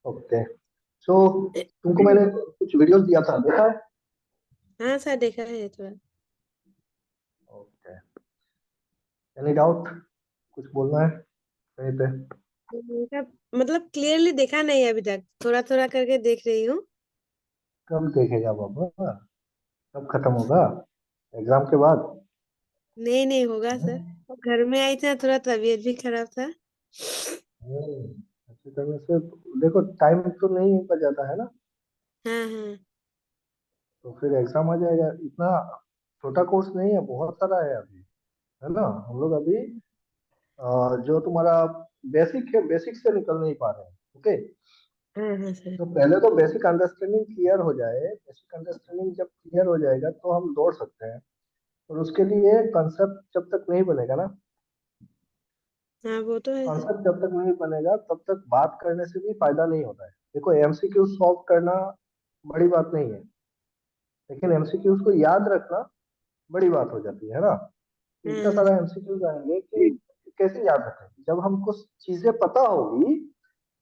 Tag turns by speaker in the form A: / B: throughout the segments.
A: Okay. सो तुमको मैंने कुछ वीडियोस दिया था, देखा है?
B: हाँ सर, देखा है थोड़ा।
A: ओके। Any doubt? कुछ बोलना है कहीं पे?
B: मेरा मतलब क्लियरली देखा नहीं है अभी तक, थोड़ा थोड़ा करके देख रही हूँ।
A: कब देखेगा बाबा? कब खत्म होगा? एग्जाम के बाद?
B: नहीं नहीं होगा सर।
A: हम्म।
B: और घर में आई थी ना, थोड़ा तबीयत भी खराब था।
A: अच्छी तरह से देखो, टाइम तो नहीं बचाता है ना।
B: हाँ हाँ।
A: तो फिर एग्जाम आ जाएगा। इतना छोटा कोर्स नहीं है, बहुत सारा है अभी, है ना। हम लोग अभी जो तुम्हारा बेसिक है, बेसिक से निकल नहीं पा रहे हैं। ओके।
B: हाँ हाँ सर।
A: तो पहले तो बेसिक अंडरस्टैंडिंग क्लियर हो जाए। बेसिक अंडरस्टैंडिंग जब क्लियर हो जाएगा तो हम दौड़ सकते हैं। और उसके लिए कंसेप्ट जब तक नहीं बनेगा ना,
B: हाँ वो तो है सर।
A: कॉन्सेप्ट जब तक नहीं बनेगा तब तक बात करने से भी फायदा नहीं होता है। देखो, एमसीक्यू सॉल्व करना बड़ी बात नहीं है, लेकिन एमसीक्यूज को याद रखना बड़ी बात हो जाती है ना।
B: हाँ
A: इतना
B: हाँ
A: सारा
B: सर।
A: एमसीक्यूज आएंगे कि कैसे याद रखें। जब हमको चीजें पता होगी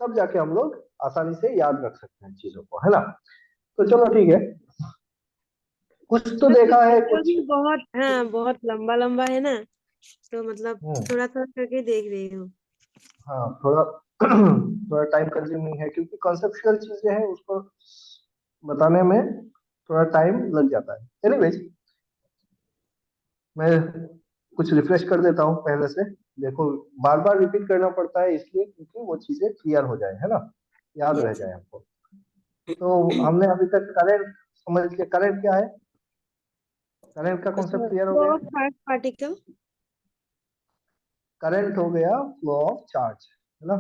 A: तब जाके हम लोग आसानी से याद रख सकते हैं चीजों को, है ना। तो चलो ठीक है, कुछ तो
B: बस
A: देखा है
B: वीडियो
A: कुछ।
B: भी बहुत, हाँ बहुत लंबा लंबा है ना, तो मतलब
A: हम्म।
B: थोड़ा थोड़ा करके देख रही हूँ।
A: हाँ, थोड़ा थोड़ा टाइम कंज्यूमिंग है क्योंकि कॉन्सेप्चुअल चीजें हैं, उसको बताने में थोड़ा टाइम लग जाता है। एनीवेज, मैं कुछ रिफ्रेश कर देता हूँ पहले से। देखो, बार बार रिपीट करना पड़ता है इसलिए क्योंकि वो चीजें क्लियर हो जाए, है ना, याद रह
B: यस
A: जाए हमको। तो हमने अभी तक करंट समझ लिया। करंट क्या है? करंट का कॉन्सेप्ट
B: सर,
A: क्लियर हो
B: फ्लो
A: गया।
B: Of charge particle.
A: करंट हो गया फ्लो ऑफ चार्ज, है ना।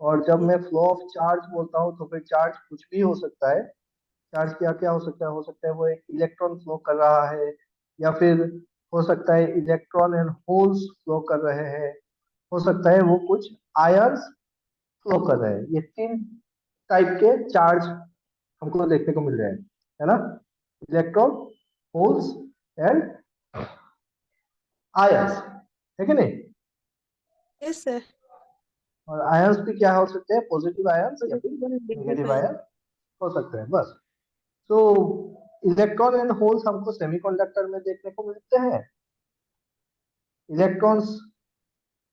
A: और जब मैं फ्लो ऑफ चार्ज बोलता हूँ तो फिर चार्ज कुछ भी हो सकता है। चार्ज क्या क्या हो सकता है? हो सकता है वो एक इलेक्ट्रॉन फ्लो कर रहा है, या फिर हो सकता है इलेक्ट्रॉन एंड होल्स फ्लो कर रहे हैं, हो सकता है वो कुछ आयंस फ्लो कर रहे हैं। ये तीन टाइप के चार्ज हमको देखने को मिल रहे हैं, है ना। इलेक्ट्रॉन, होल्स एंड आयंस, है कि नहीं।
B: Yes sir.
A: और आयंस भी क्या हो सकते हैं? पॉजिटिव आयंस या फिर
B: पॉजिटिव और
A: नेगेटिव
B: नेगेटिव आयन।
A: आयंस हो सकते हैं, बस। तो इलेक्ट्रॉन एंड होल्स हमको सेमीकंडक्टर में देखने को मिलते हैं। इलेक्ट्रॉन्स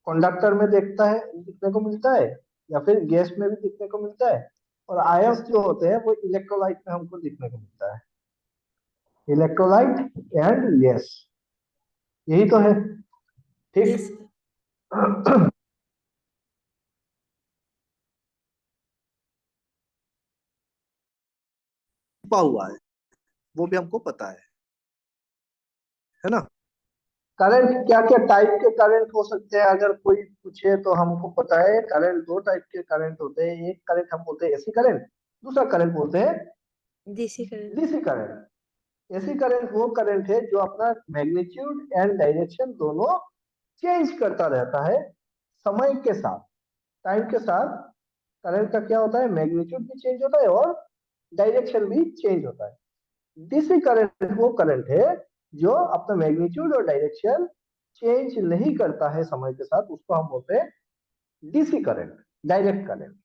A: कंडक्टर में दिखने को मिलता है, या फिर गैस में भी दिखने को मिलता है। और आयंस जो होते हैं वो इलेक्ट्रोलाइट में हमको दिखने को मिलता है। इलेक्ट्रोलाइट एंड गैस, यही तो है, ठीक।
B: Yes sir.
A: छुपा हुआ है, वो भी हमको पता है ना। करंट क्या क्या टाइप के करंट हो सकते हैं अगर कोई पूछे तो हमको पता है। करंट दो टाइप के करंट होते हैं। एक करंट हम बोलते हैं एसी करंट, दूसरा करंट बोलते हैं
B: DC current.
A: DC current. AC current वो करंट है जो अपना मैग्नीट्यूड एंड डायरेक्शन दोनों चेंज करता रहता है समय के साथ, टाइम के साथ। करंट का क्या होता है? मैग्नीट्यूड भी चेंज होता है और डायरेक्शन भी चेंज होता है। डीसी करंट वो करंट है जो अपना मैग्नीट्यूड और डायरेक्शन चेंज नहीं करता है समय के साथ, उसको हम बोलते हैं DC current, direct current.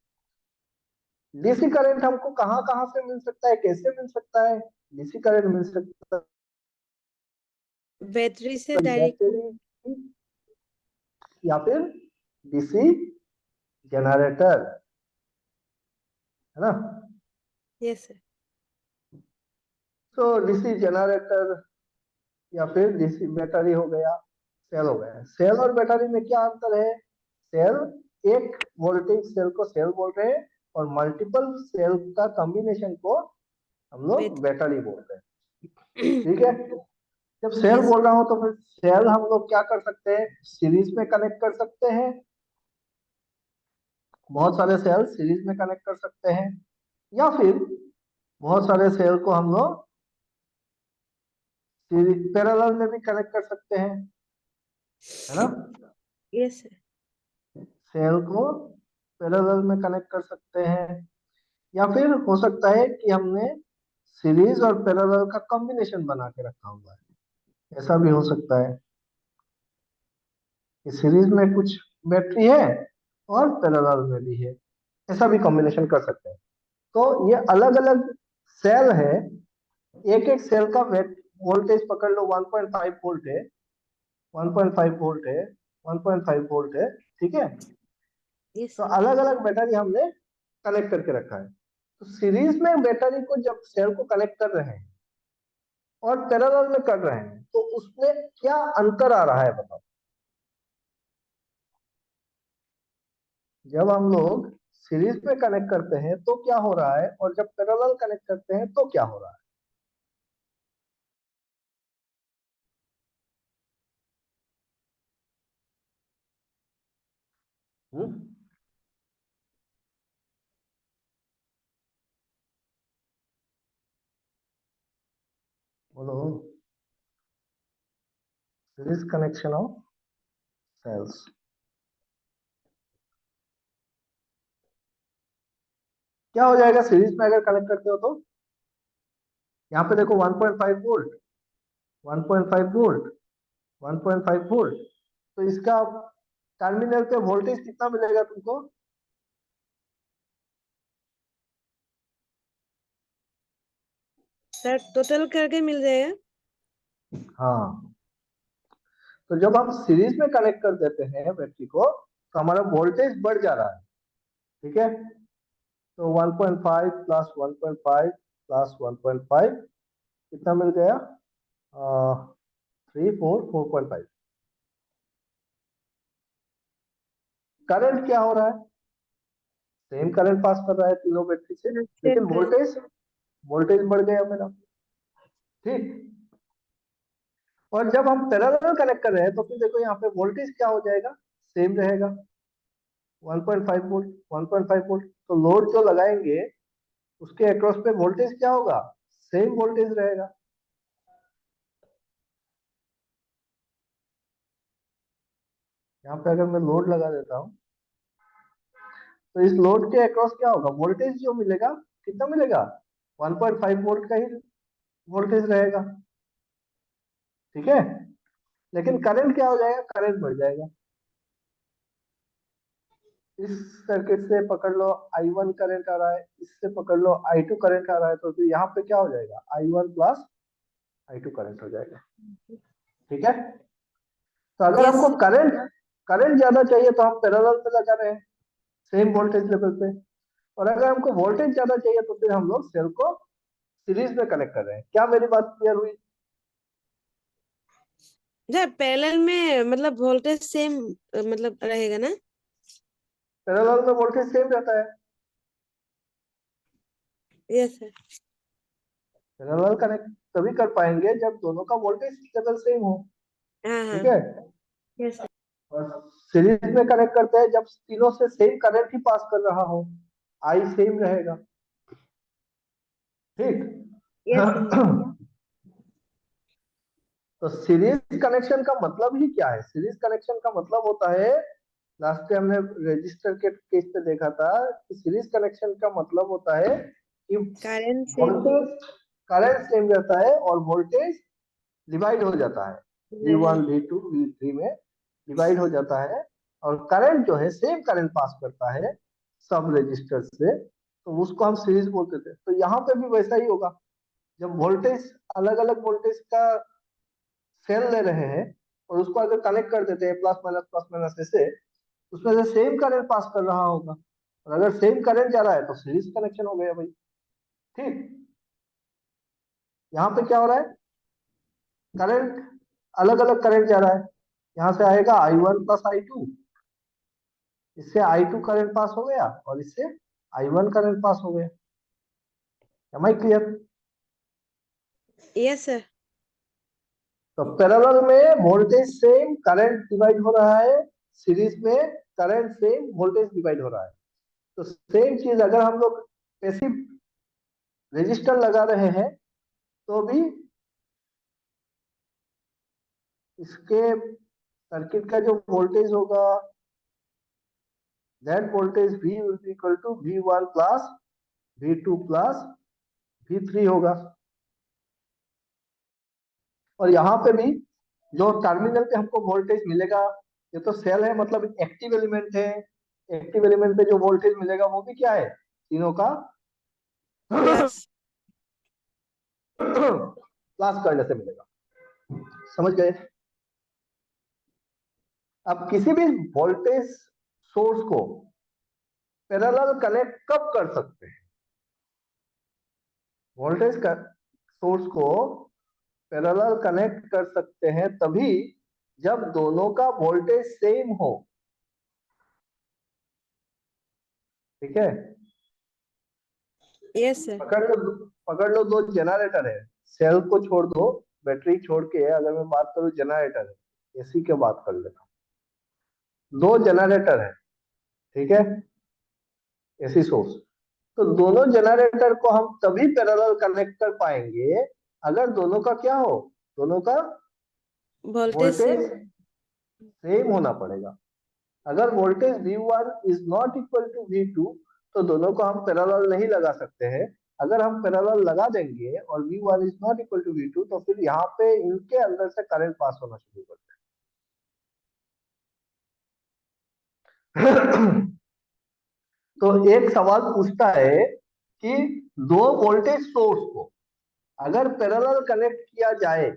A: DC current हमको कहां कहां से मिल सकता है, कैसे मिल सकता है? डीसी करंट मिल सकता
B: बैटरी से
A: है
B: डायरेक्टली।
A: बैटरी, या फिर डीसी जनरेटर, है ना।
B: Yes sir.
A: तो डीसी जनरेटर या फिर डीसी बैटरी हो गया, सेल हो गया। सेल और बैटरी में क्या अंतर है? सेल, एक वोल्टेज सेल को सेल बोल रहे हैं, और मल्टीपल सेल का कॉम्बिनेशन को हम लोग
B: बैटरी।
A: बैटरी बोलते हैं, ठीक है। जब सेल
B: यस।
A: बोल रहा हूं तो फिर सेल हम लोग क्या कर सकते हैं? सीरीज में कनेक्ट कर सकते हैं। बहुत सारे सेल सीरीज में कनेक्ट कर सकते हैं, या फिर बहुत सारे सेल को हम लोग पैरेलल में भी कनेक्ट कर सकते हैं, है ना।
B: Yes sir.
A: सेल को पैरेलल में कनेक्ट कर सकते हैं, या फिर हो सकता है कि हमने सीरीज और पैरेलल का कॉम्बिनेशन बना के रखा हुआ है, ऐसा भी हो सकता है कि सीरीज में कुछ बैटरी है और पैरेलल में भी है, ऐसा भी कॉम्बिनेशन कर सकते हैं। तो ये अलग अलग सेल है, एक एक सेल का वोल्टेज पकड़ लो 1.5 वोल्ट है, 1.5 वोल्ट है, 1.5 वोल्ट है, ठीक है।
B: यस
A: तो
B: सर।
A: अलग अलग बैटरी हमने कनेक्ट करके रखा है। तो सीरीज में बैटरी को जब सेल को कनेक्ट कर रहे हैं और पैरेलल में कर रहे हैं तो उसमें क्या अंतर आ रहा है बताओ। जब हम लोग सीरीज में कनेक्ट करते हैं तो क्या हो रहा है, और जब पैरेलल कनेक्ट करते हैं तो क्या हो रहा है। हम्म? बोलो। सीरीज कनेक्शन ऑफ सेल्स क्या हो जाएगा सीरीज में अगर कनेक्ट करते हो तो। यहाँ पे देखो 1.5 वोल्ट, 1.5 वोल्ट, 1.5 वोल्ट। तो इसका टर्मिनल पे वोल्टेज कितना मिलेगा तुमको।
B: सर टोटल करके मिल जाएगा।
A: हाँ, तो जब हम सीरीज में कनेक्ट कर देते हैं बैटरी को तो हमारा वोल्टेज बढ़ जा रहा है, ठीक है। तो 1.5 प्लस 1.5 प्लस 1.5 कितना मिल गया, 4.5। करंट क्या हो रहा है, सेम करंट पास कर रहा है तीनों बैटरी से,
B: सेम
A: लेकिन
B: करेंगे।
A: वोल्टेज वोल्टेज बढ़ गया मेरा, ठीक। और जब हम पैरेलल कनेक्ट कर रहे हैं तो फिर देखो यहाँ पे वोल्टेज क्या हो जाएगा, सेम रहेगा, 1.5 वोल्ट, 1.5 वोल्ट। तो लोड जो लगाएंगे उसके अक्रॉस पे वोल्टेज क्या होगा, सेम वोल्टेज रहेगा। यहाँ पे अगर मैं लोड लगा देता हूँ तो इस लोड के अक्रॉस क्या होगा, वोल्टेज जो मिलेगा कितना मिलेगा, 1.5 वोल्ट का ही वोल्टेज रहेगा, ठीक है। लेकिन करंट क्या हो जाएगा, करंट बढ़ जाएगा। इस सर्किट से पकड़ लो I1 करंट आ रहा है, इससे पकड़ लो I2 करंट आ रहा है, तो फिर यहाँ पे क्या हो जाएगा, I1 प्लस I2 करंट हो जाएगा, ठीक है। तो अगर
B: यस
A: हमको
B: सर।
A: करंट करंट ज्यादा चाहिए तो हम पैरेलल में लगा रहे हैं सेम वोल्टेज लेवल पे, और अगर हमको वोल्टेज ज्यादा चाहिए तो फिर हम लोग सेल को सीरीज में कनेक्ट कर रहे हैं। क्या मेरी बात क्लियर हुई।
B: सर पैरेलल में मतलब वोल्टेज सेम मतलब रहेगा ना।
A: पैरेलल में वोल्टेज सेम रहता है,
B: यस सर।
A: पैरेलल कनेक्ट तभी कर पाएंगे जब दोनों का वोल्टेज लेवल सेम हो,
B: हाँ
A: ठीक
B: हाँ।
A: है।
B: Yes sir.
A: और सीरीज में कनेक्ट करते हैं जब तीनों से सेम करंट ही पास कर रहा हो, आई सेम रहेगा, ठीक।
B: Yes sir.
A: तो सीरीज कनेक्शन का मतलब ही क्या है, सीरीज कनेक्शन का मतलब होता है, लास्ट टाइम हमने रजिस्टर के केस पे देखा था कि सीरीज कनेक्शन का मतलब होता है कि
B: current same.
A: Voltage current same रहता है और वोल्टेज डिवाइड हो जाता है, V1 V2 V3 में डिवाइड हो जाता है, और करंट जो है सेम करंट पास करता है सब रजिस्टर से, तो उसको हम सीरीज बोलते थे। तो यहाँ पे भी वैसा ही होगा, जब वोल्टेज अलग अलग वोल्टेज का सेल ले रहे हैं और उसको अगर कनेक्ट कर देते हैं प्लस माइनस ऐसे, उसमें से सेम करंट पास कर रहा होगा, और अगर सेम करंट जा रहा है तो सीरीज कनेक्शन हो गया भाई, ठीक। यहाँ पे क्या हो रहा है, करंट अलग अलग करंट जा रहा है, यहाँ से आएगा I1 प्लस I2, इससे I2 करंट पास हो गया और इससे I1 करंट पास हो गया। Am I clear.
B: Yes sir.
A: तो पैरेलल में वोल्टेज सेम करंट डिवाइड हो रहा है, सीरीज में करंट सेम वोल्टेज डिवाइड हो रहा है। तो सेम चीज अगर हम लोग पैसिव रेजिस्टर लगा रहे हैं तो भी इसके सर्किट का जो वोल्टेज होगा, that voltage V will equal to V1 plus V2 plus V3 होगा। और यहाँ पे भी जो टर्मिनल पे हमको वोल्टेज मिलेगा, ये तो सेल है मतलब एक्टिव एलिमेंट है, एक्टिव एलिमेंट पे जो वोल्टेज मिलेगा वो भी क्या है, तीनों का
B: प्लस
A: प्लस करने से मिलेगा। समझ गए? अब किसी भी वोल्टेज सोर्स को पैरेलल कनेक्ट कब कर सकते हैं? वोल्टेज का सोर्स को पैरेलल कनेक्ट कर सकते हैं तभी जब दोनों का वोल्टेज सेम हो। ठीक है?
B: Yes sir.
A: पकड़ लो दो जनरेटर है, सेल को छोड़ दो, बैटरी छोड़ के अगर मैं बात करूं जनरेटर है, एसी की बात कर लेता, दो जनरेटर है, ठीक है, एसी सोर्स। तो दोनों जनरेटर को हम तभी पैरेलल कनेक्ट कर पाएंगे अगर दोनों का क्या हो, दोनों का
B: वोल्टेज
A: वोल्टेज
B: सेम।
A: सेम होना पड़ेगा। अगर voltage V1 is not equal to V2 तो दोनों को हम पैरेलल नहीं लगा सकते हैं। अगर हम पैरेलल लगा देंगे और V1 is not equal to V2 तो फिर यहाँ पे इनके अंदर से करंट पास होना शुरू कर देगा। तो एक सवाल पूछता है कि दो वोल्टेज सोर्स को अगर पैरेलल कनेक्ट किया जाए,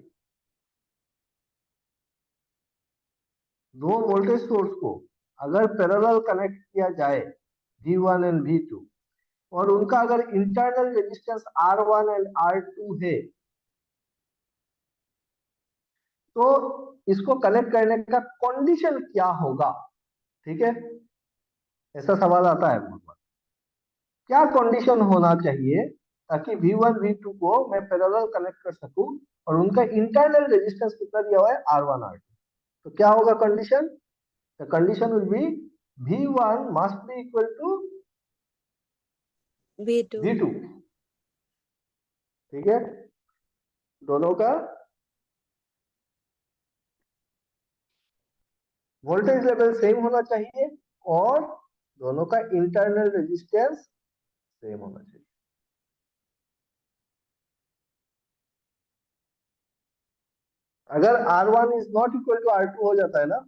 A: दो वोल्टेज सोर्स को अगर पैरेलल कनेक्ट किया जाए V1 एंड V2 और उनका अगर internal resistance R1 and R2 है तो इसको कनेक्ट करने का कंडीशन क्या होगा? ठीक है, ऐसा सवाल आता है बहुत बार। क्या कंडीशन होना चाहिए ताकि V1 V2 को मैं पैरेलल कनेक्ट कर सकूं और उनका इंटरनल रेजिस्टेंस कितना दिया हुआ है R1 R2? तो क्या होगा condition? The condition will be V1 must be equal to
B: V2।
A: V2। ठीक है, दोनों का वोल्टेज लेवल सेम होना चाहिए और दोनों का इंटरनल रेजिस्टेंस सेम होना चाहिए। अगर R1 is not equal to R2 हो जाता है ना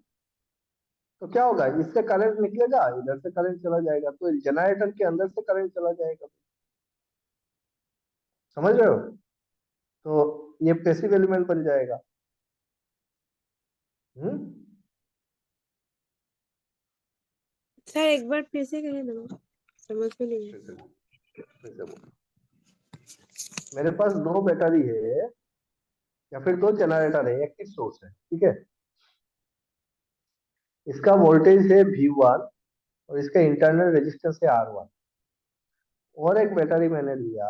A: तो क्या होगा, इससे करंट निकलेगा, इधर से करंट चला जाएगा, तो जनरेटर के अंदर से करंट चला जाएगा। समझ रहे हो? तो ये पैसिव एलिमेंट बन जाएगा। हम्म,
B: सर एक बार फिर से कहिए ना, समझ में नहीं आया।
A: फिर से बोलो। मेरे पास दो बैटरी है या फिर दो जनरेटर है, एक ही सोर्स है, ठीक है, इसका वोल्टेज है V1 और इसका इंटरनल रेजिस्टेंस है R1, और एक बैटरी मैंने लिया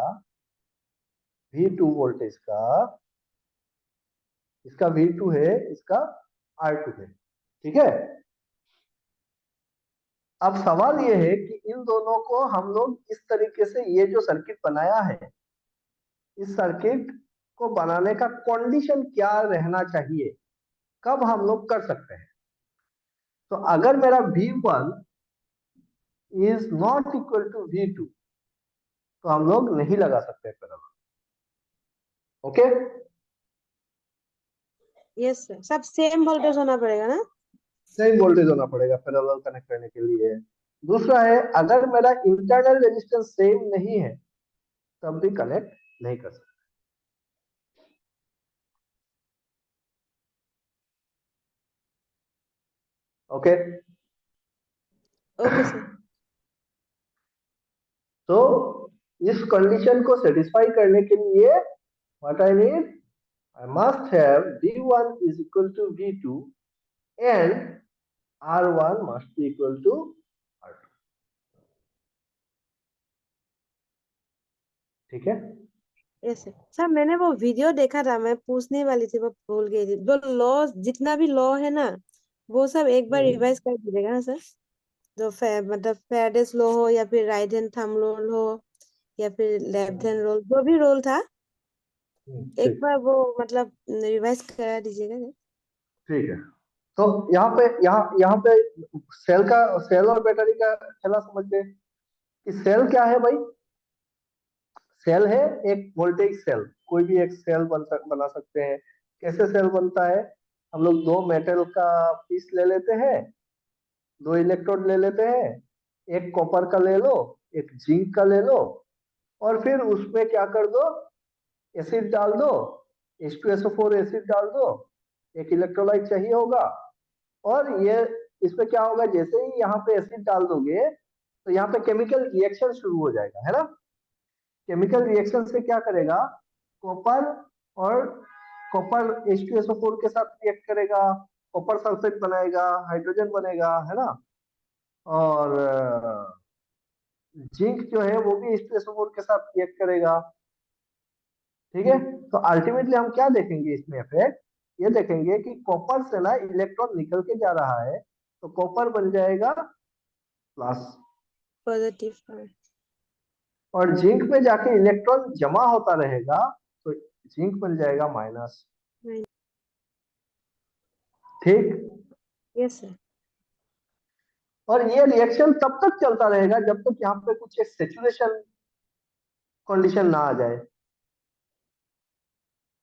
A: V2 वोल्टेज का, इसका V2 है, इसका R2 है, ठीक है। अब सवाल ये है कि इन दोनों को हम लोग इस तरीके से ये जो सर्किट बनाया है, इस सर्किट को बनाने का कंडीशन क्या रहना चाहिए, कब हम लोग कर सकते हैं? तो अगर मेरा V1 is not equal to V2 तो हम लोग नहीं लगा सकते पैरेलल। ओके,
B: यस सर, सब सेम वोल्टेज होना पड़ेगा ना?
A: सेम वोल्टेज होना पड़ेगा पैरेलल कनेक्ट करने के लिए। दूसरा है, अगर मेरा इंटरनल रेजिस्टेंस सेम नहीं है तब भी कनेक्ट नहीं कर सकते। Okay,
B: okay sir.
A: तो इस कंडीशन को सेटिस्फाई करने के लिए what I need, I must have V1 is equal to V2 and R1 must be equal to R2। ठीक है,
B: यस सर। सर मैंने वो वीडियो देखा था, मैं पूछने वाली थी, वो भूल गई थी। जो लॉ, जितना भी लॉ है ना, वो सब एक बार रिवाइज कर दीजिएगा ना सर। जो मतलब फेराडेस लॉ हो या फिर राइट हैंड थंब रूल हो या फिर लेफ्ट हैंड रूल, जो भी रूल था एक
A: ठीक
B: बार वो मतलब रिवाइज करा दीजिएगा ना।
A: ठीक है। तो यहाँ पे सेल और बैटरी का खेला समझ गए कि सेल क्या है भाई? सेल है एक वोल्टेज सेल, कोई भी एक सेल बना सकते हैं। कैसे सेल बनता है? हम लोग दो मेटल का पीस ले लेते हैं, दो इलेक्ट्रोड ले लेते हैं, एक कॉपर का ले लो, एक जिंक का ले लो, और फिर उसमें क्या कर दो, एसिड डाल दो, H2SO4 एसिड डाल दो, एक इलेक्ट्रोलाइट चाहिए होगा। और ये इसमें क्या होगा, जैसे ही यहाँ पे एसिड डाल दोगे तो यहाँ पे केमिकल रिएक्शन शुरू हो जाएगा, है ना। केमिकल रिएक्शन से क्या करेगा, कॉपर और कॉपर H2SO4 के साथ रिएक्ट करेगा, कॉपर सल्फेट बनाएगा, हाइड्रोजन बनेगा, है ना। और जिंक जो है वो भी H2SO4 के साथ रिएक्ट करेगा। ठीक है, तो अल्टीमेटली हम क्या देखेंगे इसमें इफेक्ट, ये देखेंगे कि कॉपर से ना इलेक्ट्रॉन निकल के जा रहा है, तो कॉपर बन जाएगा प्लस,
B: पॉजिटिव।
A: और जिंक में जाके इलेक्ट्रॉन जमा होता रहेगा तो जिंक बन जाएगा माइनस। ठीक,
B: यस सर।
A: और ये रिएक्शन तब तक चलता रहेगा जब तक यहाँ पे कुछ एक सेचुरेशन कंडीशन ना आ जाए।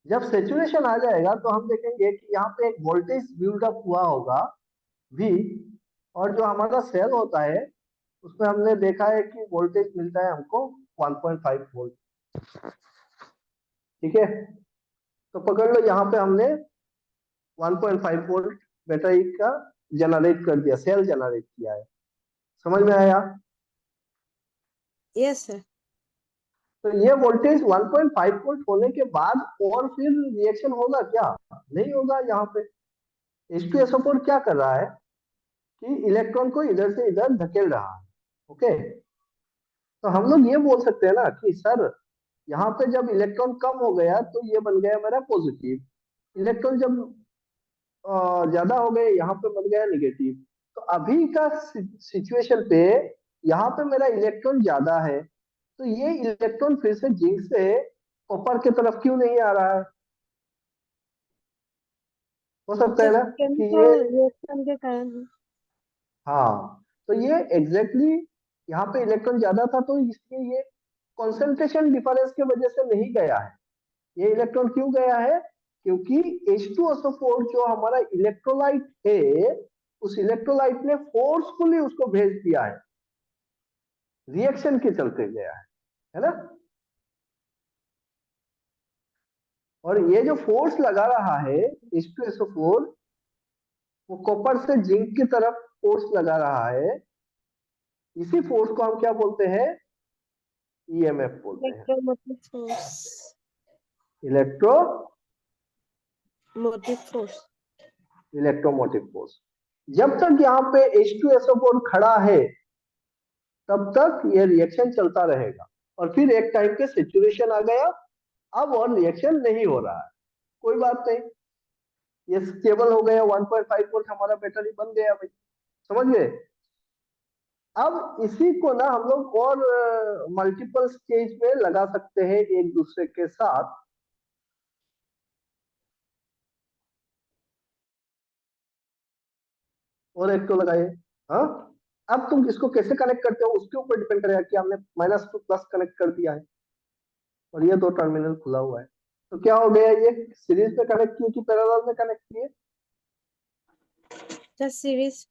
A: जब सेचुरेशन आ जाएगा तो हम देखेंगे कि यहाँ पे एक वोल्टेज बिल्डअप हुआ होगा V, और जो हमारा सेल होता है उसमें हमने देखा है कि वोल्टेज मिलता है हमको 1.5 वोल्ट। ठीक है, तो पकड़ लो यहाँ पे हमने 1.5 वोल्ट बैटरी का जनरेट कर दिया, सेल जनरेट किया है। समझ में आया।
B: Yes sir.
A: तो ये वोल्टेज 1.5 वोल्ट होने के बाद और फिर रिएक्शन होगा क्या, नहीं होगा। यहाँ पे H2SO4 क्या कर रहा है कि इलेक्ट्रॉन को इधर से इधर धकेल रहा है। ओके, तो हम लोग ये बोल सकते हैं ना कि सर यहाँ पे जब इलेक्ट्रॉन कम हो गया तो ये बन गया मेरा पॉजिटिव, इलेक्ट्रॉन जब ज्यादा हो गए यहाँ पे बन गया नेगेटिव। तो अभी का सिचुएशन पे यहाँ पे मेरा इलेक्ट्रॉन ज्यादा है, तो ये इलेक्ट्रॉन फिर से जिंक से कॉपर की तरफ क्यों नहीं आ रहा है। हो सकता है
B: तो
A: ना कि ये,
B: केमिकल रिएक्शन के कारण है।
A: हाँ, तो ये एग्जैक्टली यहाँ पे इलेक्ट्रॉन ज्यादा था तो इसलिए ये कंसंट्रेशन डिफरेंस की वजह से नहीं गया है। ये इलेक्ट्रॉन क्यों गया है, क्योंकि H2SO4 जो हमारा इलेक्ट्रोलाइट है उस इलेक्ट्रोलाइट ने फोर्सफुली उसको भेज दिया है, रिएक्शन के चलते गया है ना। और ये जो फोर्स लगा रहा है H2SO4, वो कॉपर से जिंक की तरफ फोर्स लगा रहा है, इसी फोर्स को हम क्या बोलते हैं, EMF बोलते हैं,
B: electromotive force.
A: Electro
B: motive force.
A: Electromotive force. जब तक यहाँ पे H2SO4 खड़ा है तब तक ये रिएक्शन चलता रहेगा, और फिर एक टाइम पे सेचुरेशन आ गया, अब और रिएक्शन नहीं हो रहा है, कोई बात नहीं, ये स्टेबल हो गया, 1.5 वोल्ट हमारा बैटरी बन गया भाई। समझ गए। अब इसी को ना हम लोग और मल्टीपल स्टेज में लगा सकते हैं एक दूसरे के साथ। और एक तो लगाइए, हाँ। अब तुम इसको कैसे कनेक्ट करते हो उसके ऊपर डिपेंड करेगा कि हमने माइनस टू प्लस कनेक्ट कर दिया है और ये दो टर्मिनल खुला हुआ है, तो क्या हो गया, ये सीरीज में कनेक्ट किए कि पैरेलल में कनेक्ट किए,
B: जस्ट सीरीज।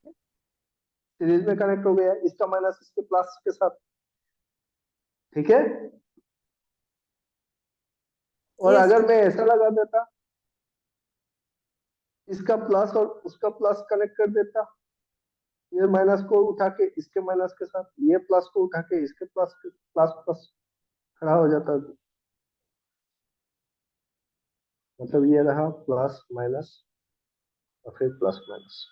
A: सीरीज में कनेक्ट हो गया, इसका माइनस इसके प्लस के साथ। ठीक है, और
B: यस
A: अगर
B: सर।
A: मैं ऐसा लगा देता, इसका प्लस और उसका प्लस कनेक्ट कर देता, ये माइनस को उठा के इसके माइनस के साथ, ये प्लस को उठा के इसके प्लस के प्लस प्लस खड़ा हो जाता, मतलब ये रहा प्लस माइनस और फिर प्लस माइनस।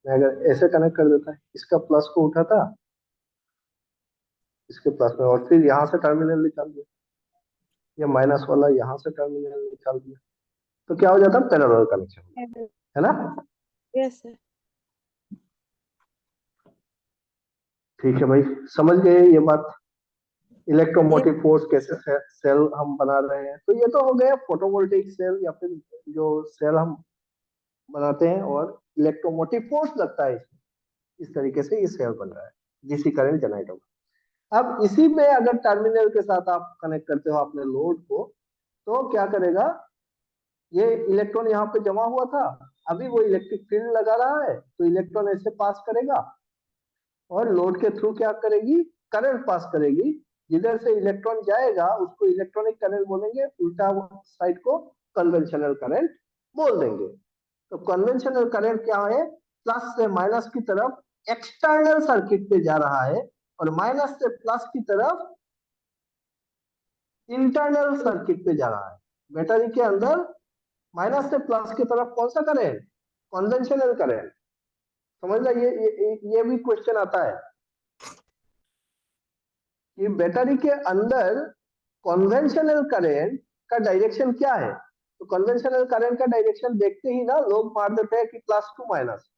A: मैं अगर ऐसे कनेक्ट कर देता, इसका प्लस को उठाता इसके प्लस में, और फिर यहाँ से टर्मिनल निकाल दिया, ये माइनस वाला यहाँ से टर्मिनल निकाल दिया, तो क्या हो जाता, पैरेलल कनेक्शन, है ना।
B: Yes sir.
A: ठीक है भाई, समझ गए ये बात,
B: यस।
A: इलेक्ट्रोमोटिव फोर्स कैसे सेल हम बना रहे हैं। तो ये तो हो गया फोटोवोल्टेइक सेल या फिर जो सेल हम बनाते हैं, और इलेक्ट्रोमोटिव फोर्स लगता है इसमें, इस तरीके से ये सेल बन रहा है, डीसी करंट जनरेट होगा। अब इसी में अगर टर्मिनल के साथ आप कनेक्ट करते हो अपने लोड को, तो क्या करेगा, ये इलेक्ट्रॉन यहाँ पे जमा हुआ था, अभी वो इलेक्ट्रिक फील्ड लगा रहा है, तो इलेक्ट्रॉन ऐसे पास करेगा और लोड के थ्रू क्या करेगी, करंट पास करेगी, जिधर से इलेक्ट्रॉन जाएगा उसको इलेक्ट्रॉनिक करंट बोलेंगे, उल्टा साइड को कन्वेंशनल करंट बोल देंगे। तो कन्वेंशनल करंट क्या है, प्लस से माइनस की तरफ एक्सटर्नल सर्किट पे जा रहा है, और माइनस से प्लस की तरफ इंटरनल सर्किट पे जा रहा है। बैटरी के अंदर माइनस से प्लस की तरफ कौन सा करंट, कन्वेंशनल करंट। समझ लो, ये भी क्वेश्चन आता है कि बैटरी के अंदर कन्वेंशनल करंट का डायरेक्शन क्या है। तो कन्वेंशनल करंट का डायरेक्शन देखते ही ना लोग मार देते हैं कि plus to minus,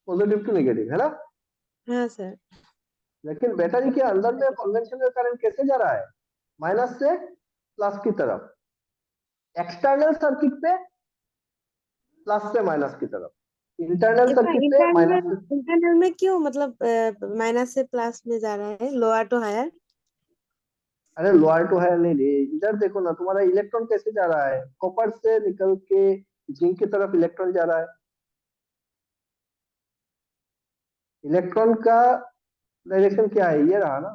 A: positive to negative, है ना।
B: हाँ सर।
A: लेकिन बैटरी के अंदर में कन्वेंशनल करंट कैसे जा रहा है, माइनस से प्लस की तरफ, एक्सटर्नल सर्किट पे प्लस से माइनस की तरफ, इंटरनल सर्किट पे माइनस
B: इंटरनल
A: से।
B: इंटरनल में क्यों, मतलब माइनस से प्लस में जा रहा है, लोअर टू हायर?
A: अरे लोअर टू हायर नहीं रे, इधर देखो ना, तुम्हारा इलेक्ट्रॉन कैसे जा रहा है, कॉपर से निकल के जिंक की तरफ इलेक्ट्रॉन जा रहा है। इलेक्ट्रॉन का डायरेक्शन क्या है, ये रहा ना।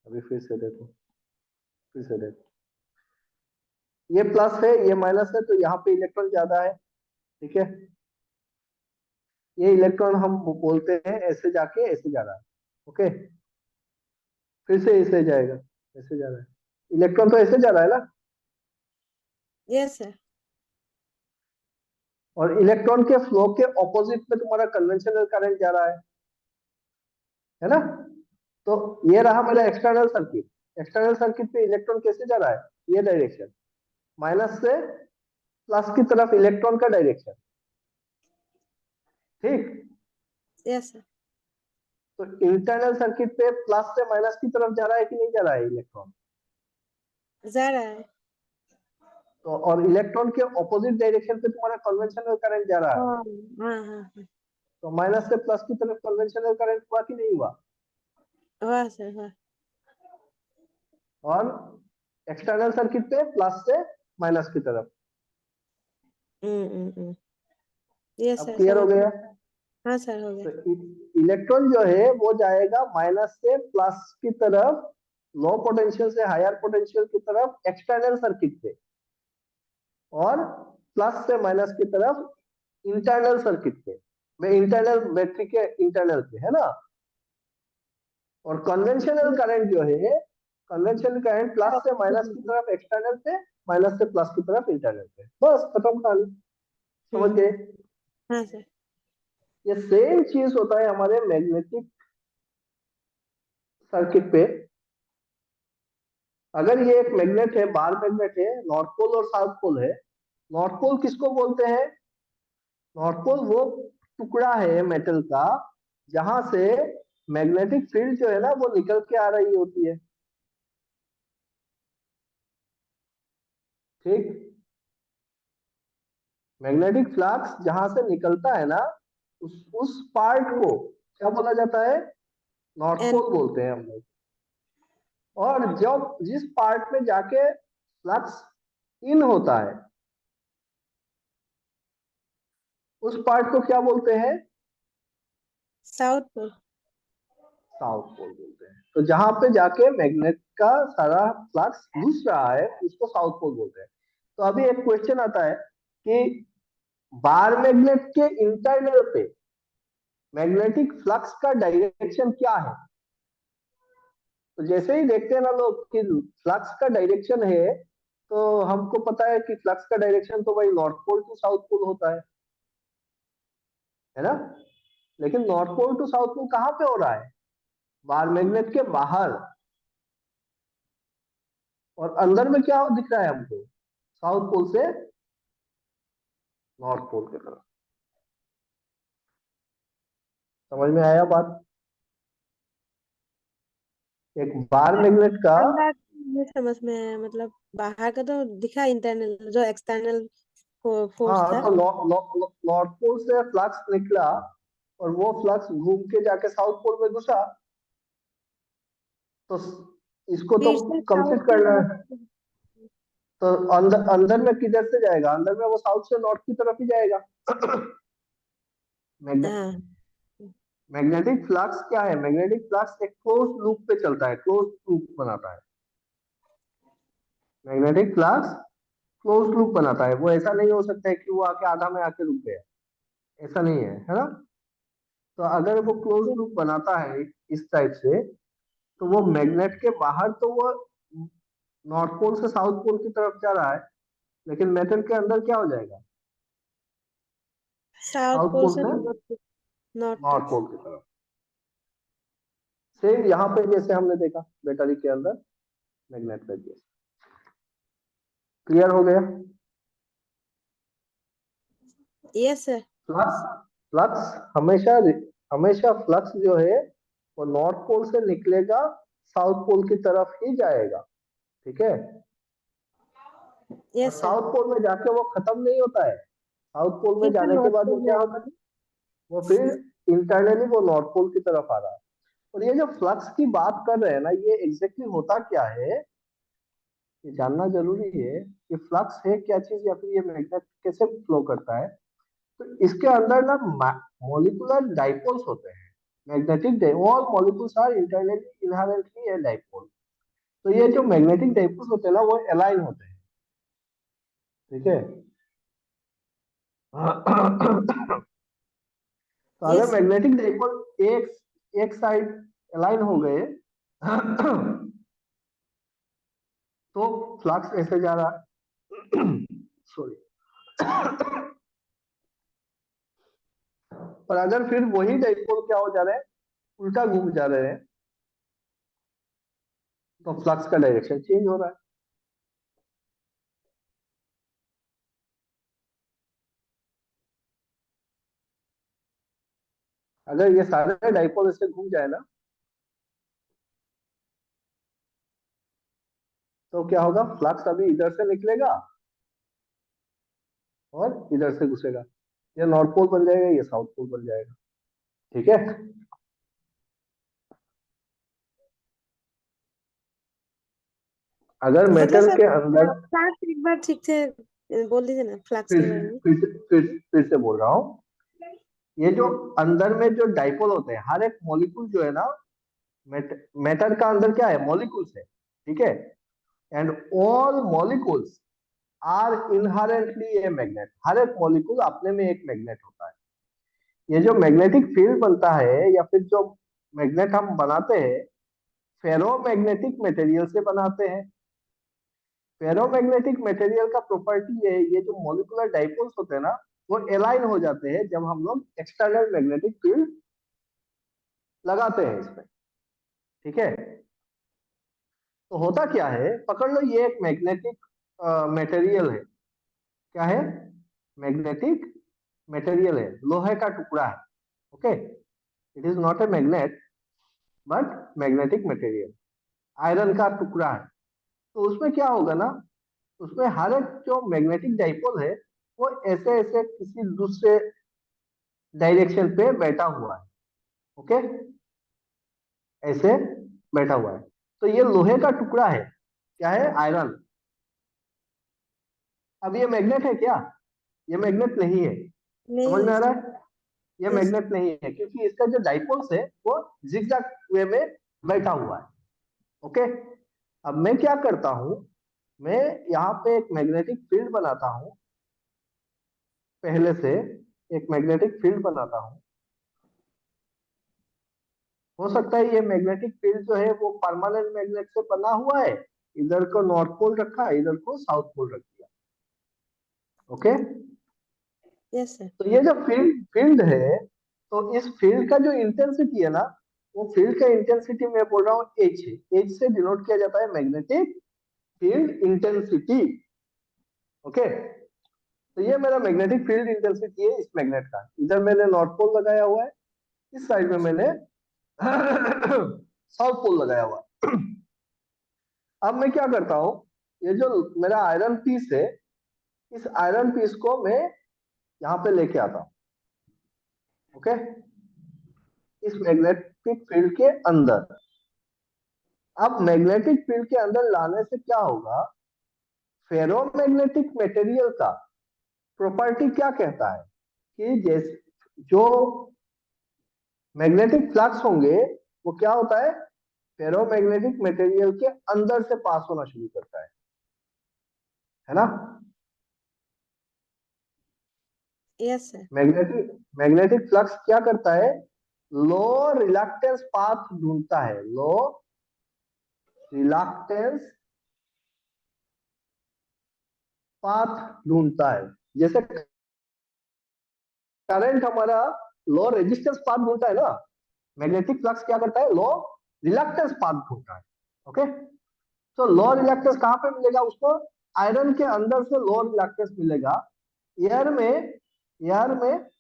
A: अभी फिर से देखो, फिर से देखो, ये प्लस है ये माइनस है, तो यहाँ पे इलेक्ट्रॉन ज्यादा है, ठीक है। ये इलेक्ट्रॉन हम बोलते हैं ऐसे जाके ऐसे जा रहा है, ओके। फिर से ऐसे जाएगा, ऐसे जा रहा है, इलेक्ट्रॉन तो ऐसे जा रहा है ना।
B: Yes sir.
A: और इलेक्ट्रॉन के फ्लो के ऑपोजिट में तुम्हारा कन्वेंशनल करंट जा रहा है ना। तो ये रहा मेरा एक्सटर्नल सर्किट, एक्सटर्नल सर्किट पे इलेक्ट्रॉन कैसे जा रहा है, ये डायरेक्शन, माइनस से प्लस की तरफ इलेक्ट्रॉन का डायरेक्शन, ठीक।
B: Yes sir.
A: तो इंटरनल सर्किट पे प्लस से माइनस की तरफ जा रहा है कि नहीं जा रहा है इलेक्ट्रॉन।
B: जा रहा है।
A: तो और इलेक्ट्रॉन के ऑपोजिट डायरेक्शन पे तुम्हारा कन्वेंशनल करंट जा रहा है,
B: हाँ हाँ हाँ हाँ।
A: तो माइनस से प्लस की तरफ कन्वेंशनल करंट हुआ कि नहीं हुआ।
B: वाह सर वाह।
A: और एक्सटर्नल सर्किट पे प्लस से माइनस की तरफ।
B: हम्म। यस
A: अब
B: सर,
A: क्लियर हो
B: समझ गए।
A: गया।
B: हाँ सर, हो
A: तो
B: गया।
A: इलेक्ट्रॉन जो है वो जाएगा माइनस से प्लस की तरफ, लो पोटेंशियल से हायर पोटेंशियल की तरफ एक्सटर्नल सर्किट पे, और प्लस से माइनस की तरफ इंटरनल सर्किट पे, में इंटरनल बैटरी के इंटरनल पे, है ना। और कन्वेंशनल करंट जो है, कन्वेंशनल करंट प्लस से माइनस की तरफ एक्सटर्नल पे, माइनस से प्लस की तरफ इंटरनल पे, बस खत्म कहानी। समझ
B: हम्म।
A: गए।
B: हाँ सर।
A: ये सेम चीज होता है हमारे मैग्नेटिक सर्किट पे। अगर ये एक मैग्नेट है, बार मैग्नेट है, नॉर्थ पोल और साउथ पोल है। नॉर्थ पोल किसको बोलते हैं, नॉर्थ पोल वो टुकड़ा है मेटल का जहां से मैग्नेटिक फील्ड जो है ना वो निकल के आ रही होती है, ठीक। मैग्नेटिक फ्लक्स जहां से निकलता है ना, उस पार्ट को क्या बोला जाता है, नॉर्थ
B: एन।
A: पोल बोलते हैं हम लोग। और जब जिस पार्ट में जाके फ्लक्स इन होता है, उस पार्ट को क्या बोलते हैं,
B: साउथ पोल।
A: साउथ पोल बोलते हैं। तो जहां पे जाके मैग्नेट का सारा फ्लक्स घुस रहा है उसको साउथ पोल बोलते हैं। तो अभी एक क्वेश्चन आता है कि बार मैग्नेट के इंटरनल पे मैग्नेटिक फ्लक्स का डायरेक्शन क्या है। तो जैसे ही देखते हैं ना लोग कि फ्लक्स का डायरेक्शन है, तो हमको पता है कि फ्लक्स का डायरेक्शन तो भाई north pole to south pole होता है ना। लेकिन north pole to south pole कहाँ पे हो रहा है, बार मैग्नेट के बाहर। और अंदर में क्या दिख रहा है हमको, साउथ पोल से नॉर्थ पोल की तरफ। समझ में आया बात। एक बार मैग्नेट का,
B: अंदर ये समझ में आया, मतलब बाहर का तो दिखा, इंटरनल जो एक्सटर्नल फोर्स
A: हाँ,
B: था।
A: तो नॉर्थ पोल से फ्लक्स निकला और वो फ्लक्स घूम के जाके साउथ पोल में घुसा। तो इसको तो
B: फिर से साउथ
A: कंप्लीट
B: से
A: करना
B: नॉर्थ।
A: है। तो अंदर अंदर में किधर से जाएगा, अंदर में वो साउथ से नॉर्थ की तरफ ही जाएगा।
B: हाँ
A: मैग्नेटिक फ्लक्स क्या है? मैग्नेटिक फ्लक्स एक क्लोज लूप पे चलता है, क्लोज लूप बनाता है। मैग्नेटिक फ्लक्स क्लोज लूप बनाता है। वो ऐसा नहीं हो सकता है कि वो आके आधा में आके रुक गया, ऐसा नहीं है ना। तो अगर वो क्लोज लूप बनाता है इस टाइप से, तो वो मैग्नेट के बाहर तो वो नॉर्थ पोल से साउथ पोल की तरफ जा रहा है, लेकिन मेटल के अंदर क्या हो जाएगा?
B: साउथ
A: साउथ
B: पोल
A: पोल
B: से
A: से
B: नॉर्थ, नॉर्थ
A: नॉर्थ
B: तक।
A: पोल की तरफ। सेम यहाँ पे जैसे हमने देखा बैटरी के अंदर मैग्नेट का केस। क्लियर हो गया?
B: Yes sir.
A: फ्लक्स, फ्लक्स हमेशा, हमेशा फ्लक्स जो है वो नॉर्थ पोल से निकलेगा, साउथ पोल की तरफ ही जाएगा। ठीक है? और
B: यस सर।
A: साउथ पोल में जाके वो खत्म नहीं होता है। साउथ पोल में
B: फिर से
A: जाने के
B: नॉर्थ
A: बाद वो
B: पोल में
A: क्या होता
B: आएगा।
A: है? वो फिर इंटरनली वो नॉर्थ पोल की तरफ आ रहा है। और ये जो फ्लक्स की बात कर रहे हैं ना, ये एग्जैक्टली होता क्या है, ये जानना जरूरी है कि फ्लक्स है क्या चीज, या फिर ये मैग्नेट कैसे फ्लो करता है। तो इसके अंदर ना मॉलिक्यूलर डाइपोल्स होते हैं। Magnetic all molecules are internally inherently a dipole. तो ये जो मैग्नेटिक डाइपोल्स होते हैं ना, वो अलाइन होते हैं। ठीक है? तो अगर
B: यस सर।
A: मैग्नेटिक डाइपोल एक एक साइड अलाइन हो गए तो फ्लक्स ऐसे जा रहा है। सॉरी। और अगर फिर वही डाइपोल क्या हो जा रहे हैं, उल्टा घूम जा रहे हैं, तो फ्लक्स का डायरेक्शन चेंज हो रहा है। अगर ये सारे डाइपोल ऐसे घूम जाए ना, तो क्या होगा? फ्लक्स अभी इधर से निकलेगा और इधर से घुसेगा। ये नॉर्थ पोल बन जाएगा, ये साउथ पोल बन जाएगा। ठीक है? अगर
B: मतलब
A: मेटल
B: सर
A: के अंदर,
B: फ्लक्स एक बार ठीक से बोल दीजिए ना फ्लक्स
A: फिर
B: के बारे में।
A: फिर से बोल रहा हूँ, ये जो अंदर में जो डाइपोल होते हैं, हर एक मॉलिक्यूल जो है ना, मैटर का अंदर क्या है? मॉलिक्यूल्स है। ठीक है? And all molecules are inherently a magnet. हर एक मॉलिक्यूल अपने में एक मैग्नेट होता है। ये जो मैग्नेटिक फील्ड बनता है, या फिर जो मैग्नेट हम बनाते हैं, फेरोमैग्नेटिक मटेरियल से बनाते हैं। फेरोमैग्नेटिक मटेरियल का प्रॉपर्टी है, ये जो मॉलिक्यूलर डाइपोल्स होते हैं ना, वो अलाइन हो जाते हैं जब हम लोग एक्सटर्नल मैग्नेटिक फील्ड लगाते हैं इसमें। ठीक है? तो होता क्या है, पकड़ लो, ये एक मैग्नेटिक मटेरियल है। क्या है? मैग्नेटिक मटेरियल है, लोहे का टुकड़ा है। Okay? It is not a magnet, but magnetic material, iron का टुकड़ा है। तो उसमें क्या होगा ना, उसमें हर एक जो मैग्नेटिक डाइपोल है, वो ऐसे ऐसे किसी दूसरे डायरेक्शन पे बैठा हुआ है। ओके? ऐसे बैठा हुआ है। तो ये लोहे का टुकड़ा है, क्या है? आयरन। अब ये मैग्नेट है क्या? ये मैग्नेट नहीं है।
B: नहीं
A: समझ
B: है
A: में आ रहा
B: सर।
A: है? ये
B: यस।
A: मैग्नेट नहीं है, क्योंकि इसका जो डाइपोल्स है वो जिगजैग वे में बैठा हुआ है। ओके? अब मैं क्या करता हूं, मैं यहाँ पे एक मैग्नेटिक फील्ड बनाता हूं, पहले से एक मैग्नेटिक फील्ड बनाता हूं। हो सकता है ये मैग्नेटिक फील्ड जो है वो परमानेंट मैग्नेट से बना हुआ है। इधर को नॉर्थ पोल रखा, इधर को साउथ पोल रख दिया। ओके?
B: Yes sir.
A: तो ये जो फील्ड फील्ड है, तो इस फील्ड का जो इंटेंसिटी है ना, वो फील्ड का इंटेंसिटी मैं बोल रहा हूँ एच है। एच से डिनोट किया जाता है मैग्नेटिक फील्ड इंटेंसिटी। ओके? तो ये मेरा मैग्नेटिक फील्ड इंटेंसिटी है इस मैग्नेट का। इधर मैंने नॉर्थ पोल लगाया हुआ है, इस साइड में मैंने साउथ पोल लगाया हुआ है। अब मैं क्या करता हूँ, ये जो मेरा आयरन पीस है, इस आयरन पीस को मैं यहाँ पे लेके आता हूँ। ओके? इस मैग्नेटिक फील्ड के अंदर। अब मैग्नेटिक फील्ड के अंदर लाने से क्या होगा, फेरोमैग्नेटिक मटेरियल का प्रॉपर्टी क्या कहता है कि जैसे जो मैग्नेटिक फ्लक्स होंगे वो क्या होता है, फेरोमैग्नेटिक मटेरियल के अंदर से पास होना शुरू करता है ना।
B: Yes sir.
A: Magnetic magnetic flux क्या करता है, लो रिलक्टेंस पाथ ढूंढता है, लो रिलक्टेंस पाथ ढूंढता है। जैसे करंट हमारा लो रेजिस्टेंस पाथ ढूंढता है ना, मैग्नेटिक फ्लक्स क्या करता है, लो रिलक्टेंस पाथ ढूंढता है। ओके, तो लो रिलक्टेंस कहां पे मिलेगा उसको, आयरन के अंदर से लो रिलक्टेंस मिलेगा, एयर में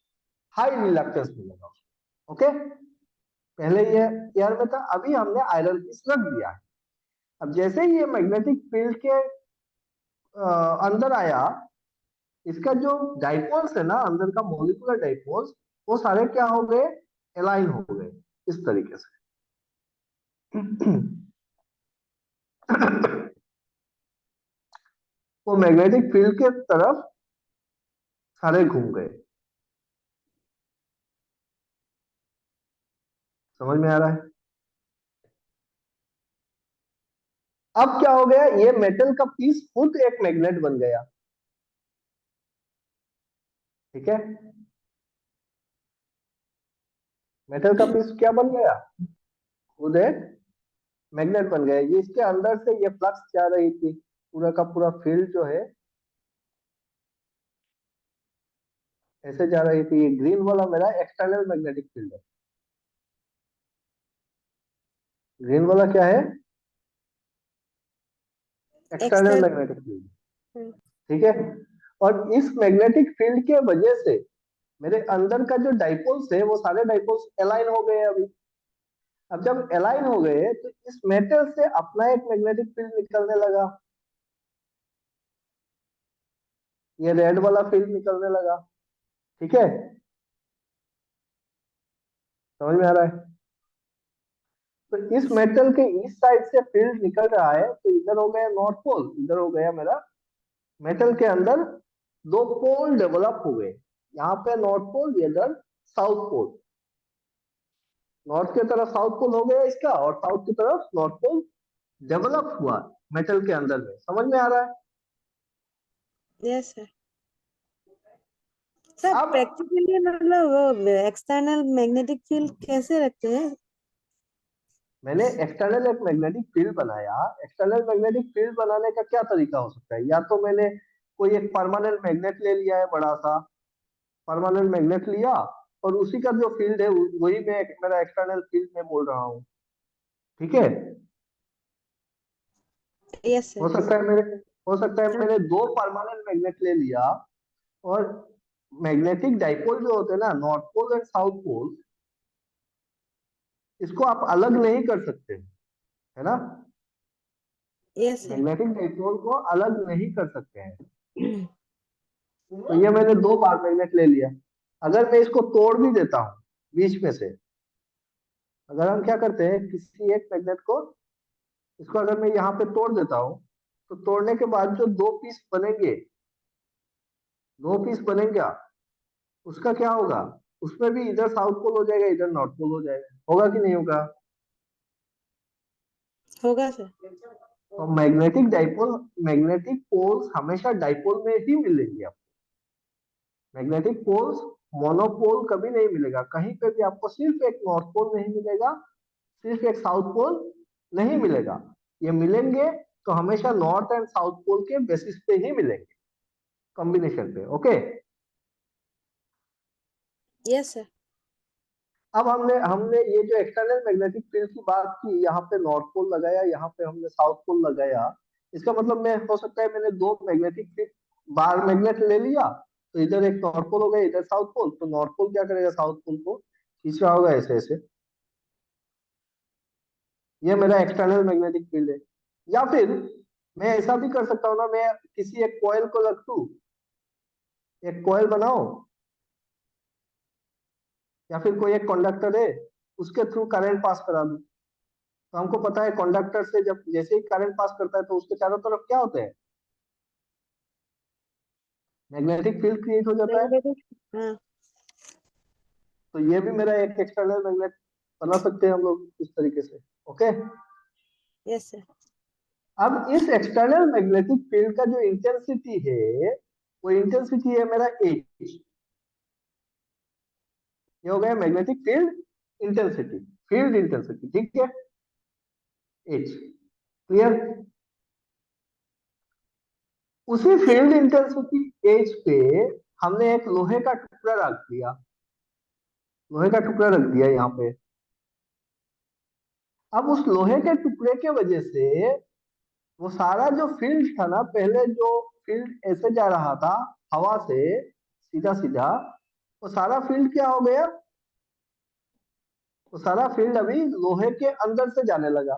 A: हाई रिलक्टेंस मिलेगा उसको। ओके, पहले ये एयर में था, अभी हमने आयरन पीस रख दिया है। अब जैसे ही ये मैग्नेटिक फील्ड के अंदर आया, इसका जो डाइपोल्स है ना, अंदर का मॉलिक्यूलर डाइपोल्स, वो सारे क्या हो गए, अलाइन हो गए इस तरीके से। वो मैग्नेटिक फील्ड के तरफ सारे घूम गए। समझ में आ रहा है। अब क्या हो गया, ये मेटल का पीस खुद एक मैग्नेट बन गया। ठीक है, मेटल का पीस क्या बन गया, खुद एक मैग्नेट बन गया। ये इसके अंदर से ये फ्लक्स जा रही थी, पूरा का पूरा फील्ड जो है ऐसे जा रही थी। ये ग्रीन वाला मेरा एक्सटर्नल मैग्नेटिक फील्ड है। ग्रीन वाला क्या है, एक्सटर्नल
B: एक्सटर्नल।
A: Magnetic field. ठीक है, और इस मैग्नेटिक फील्ड के वजह से मेरे अंदर का जो डाइपोल्स है वो सारे डाइपोल्स अलाइन हो गए अभी। अब जब अलाइन हो गए तो इस मेटल से अपना एक मैग्नेटिक फील्ड निकलने लगा, ये रेड वाला फील्ड निकलने लगा। ठीक है, समझ में आ रहा है। तो इस मेटल के इस साइड से फील्ड निकल रहा है, तो इधर हो गया नॉर्थ पोल, इधर हो गया मेरा मेटल के अंदर दो पोल डेवलप हो गए, यहाँ पे नॉर्थ पोल, इधर साउथ पोल। नॉर्थ की तरफ साउथ पोल हो गया इसका, और साउथ की तरफ नॉर्थ पोल डेवलप हुआ मेटल के अंदर में। समझ में आ रहा है।
B: Yes sir. सर
A: अब
B: प्रैक्टिकली मतलब वो एक्सटर्नल मैग्नेटिक फील्ड कैसे रखते हैं?
A: मैंने एक्सटर्नल एक मैग्नेटिक फील्ड बनाया। एक्सटर्नल मैग्नेटिक फील्ड बनाने का क्या तरीका हो सकता है, या तो मैंने कोई एक परमानेंट मैग्नेट ले लिया है, बड़ा सा परमानेंट मैग्नेट लिया, और उसी का जो फील्ड है वही मैं मेरा एक्सटर्नल फील्ड में बोल रहा हूँ। ठीक है,
B: यस
A: हो
B: सर।
A: सकता है मेरे हो सकता है
B: हाँ।
A: मैंने दो परमानेंट मैग्नेट ले लिया, और मैग्नेटिक डाइपोल जो होते हैं ना, north pole and south pole, इसको आप अलग नहीं कर सकते, है ना।
B: Yes sir.
A: मैग्नेटिक डाइपोल को अलग नहीं कर सकते हैं। तो ये मैंने दो बार मैग्नेट ले लिया। अगर मैं इसको तोड़ भी देता हूँ बीच में से, अगर हम क्या करते हैं, किसी एक मैग्नेट को, इसको अगर मैं यहाँ पे तोड़ देता हूँ, तो तोड़ने के बाद जो दो पीस बनेगा, उसका क्या होगा, उसमें भी इधर साउथ पोल हो जाएगा, इधर नॉर्थ पोल हो जाएगा। होगा कि नहीं होगा।
B: होगा सर।
A: तो मैग्नेटिक पोल्स हमेशा डाइपोल में ही मिलेंगे आपको। मैग्नेटिक पोल्स मोनोपोल कभी नहीं मिलेगा, कहीं पे भी आपको सिर्फ एक नॉर्थ पोल नहीं मिलेगा, सिर्फ एक साउथ पोल नहीं मिलेगा। ये मिलेंगे तो हमेशा नॉर्थ एंड साउथ पोल के बेसिस पे ही मिलेंगे, कॉम्बिनेशन पे। Okay,
B: yes sir.
A: अब हमने हमने ये जो एक्सटर्नल मैग्नेटिक फील्ड की बात की, यहाँ पे नॉर्थ पोल लगाया, यहाँ पे हमने साउथ पोल लगाया। इसका मतलब मैं, हो सकता है मैंने दो मैग्नेटिक फील्ड बार मैग्नेट ले लिया, तो इधर एक नॉर्थ पोल हो गया, इधर साउथ पोल। तो नॉर्थ पोल क्या करेगा, साउथ पोल को खींच रहा होगा ऐसे ऐसे। ये मेरा एक्सटर्नल मैग्नेटिक फील्ड है। या फिर मैं ऐसा भी कर सकता हूँ ना, मैं किसी एक कॉइल को रख दूं, एक कॉइल बनाओ, या फिर कोई एक कंडक्टर है, उसके थ्रू करंट पास करा दूं। तो हमको पता है कंडक्टर से जब जैसे ही करंट पास करता है, तो उसके चारों तरफ क्या होते हैं, मैग्नेटिक फील्ड क्रिएट हो जाता है।
B: मैग्नेटिक। हाँ।
A: तो ये भी मेरा एक एक्सटर्नल मैग्नेट बना सकते हैं हम लोग इस तरीके से। Okay,
B: yes sir.
A: अब इस एक्सटर्नल मैग्नेटिक फील्ड का जो इंटेंसिटी है वो इंटेंसिटी है मेरा एच। ये हो गया magnetic field intensity, field intensity, ठीक है, एच। क्लियर? उसी फील्ड इंटेंसिटी एच पे हमने एक लोहे का टुकड़ा रख दिया, लोहे का टुकड़ा रख दिया यहाँ पे। अब उस लोहे के टुकड़े के वजह से वो सारा जो फील्ड था ना, पहले जो फील्ड ऐसे जा रहा था हवा से सीधा सीधा, वो सारा फील्ड क्या हो गया, वो सारा फील्ड अभी लोहे के अंदर से जाने लगा।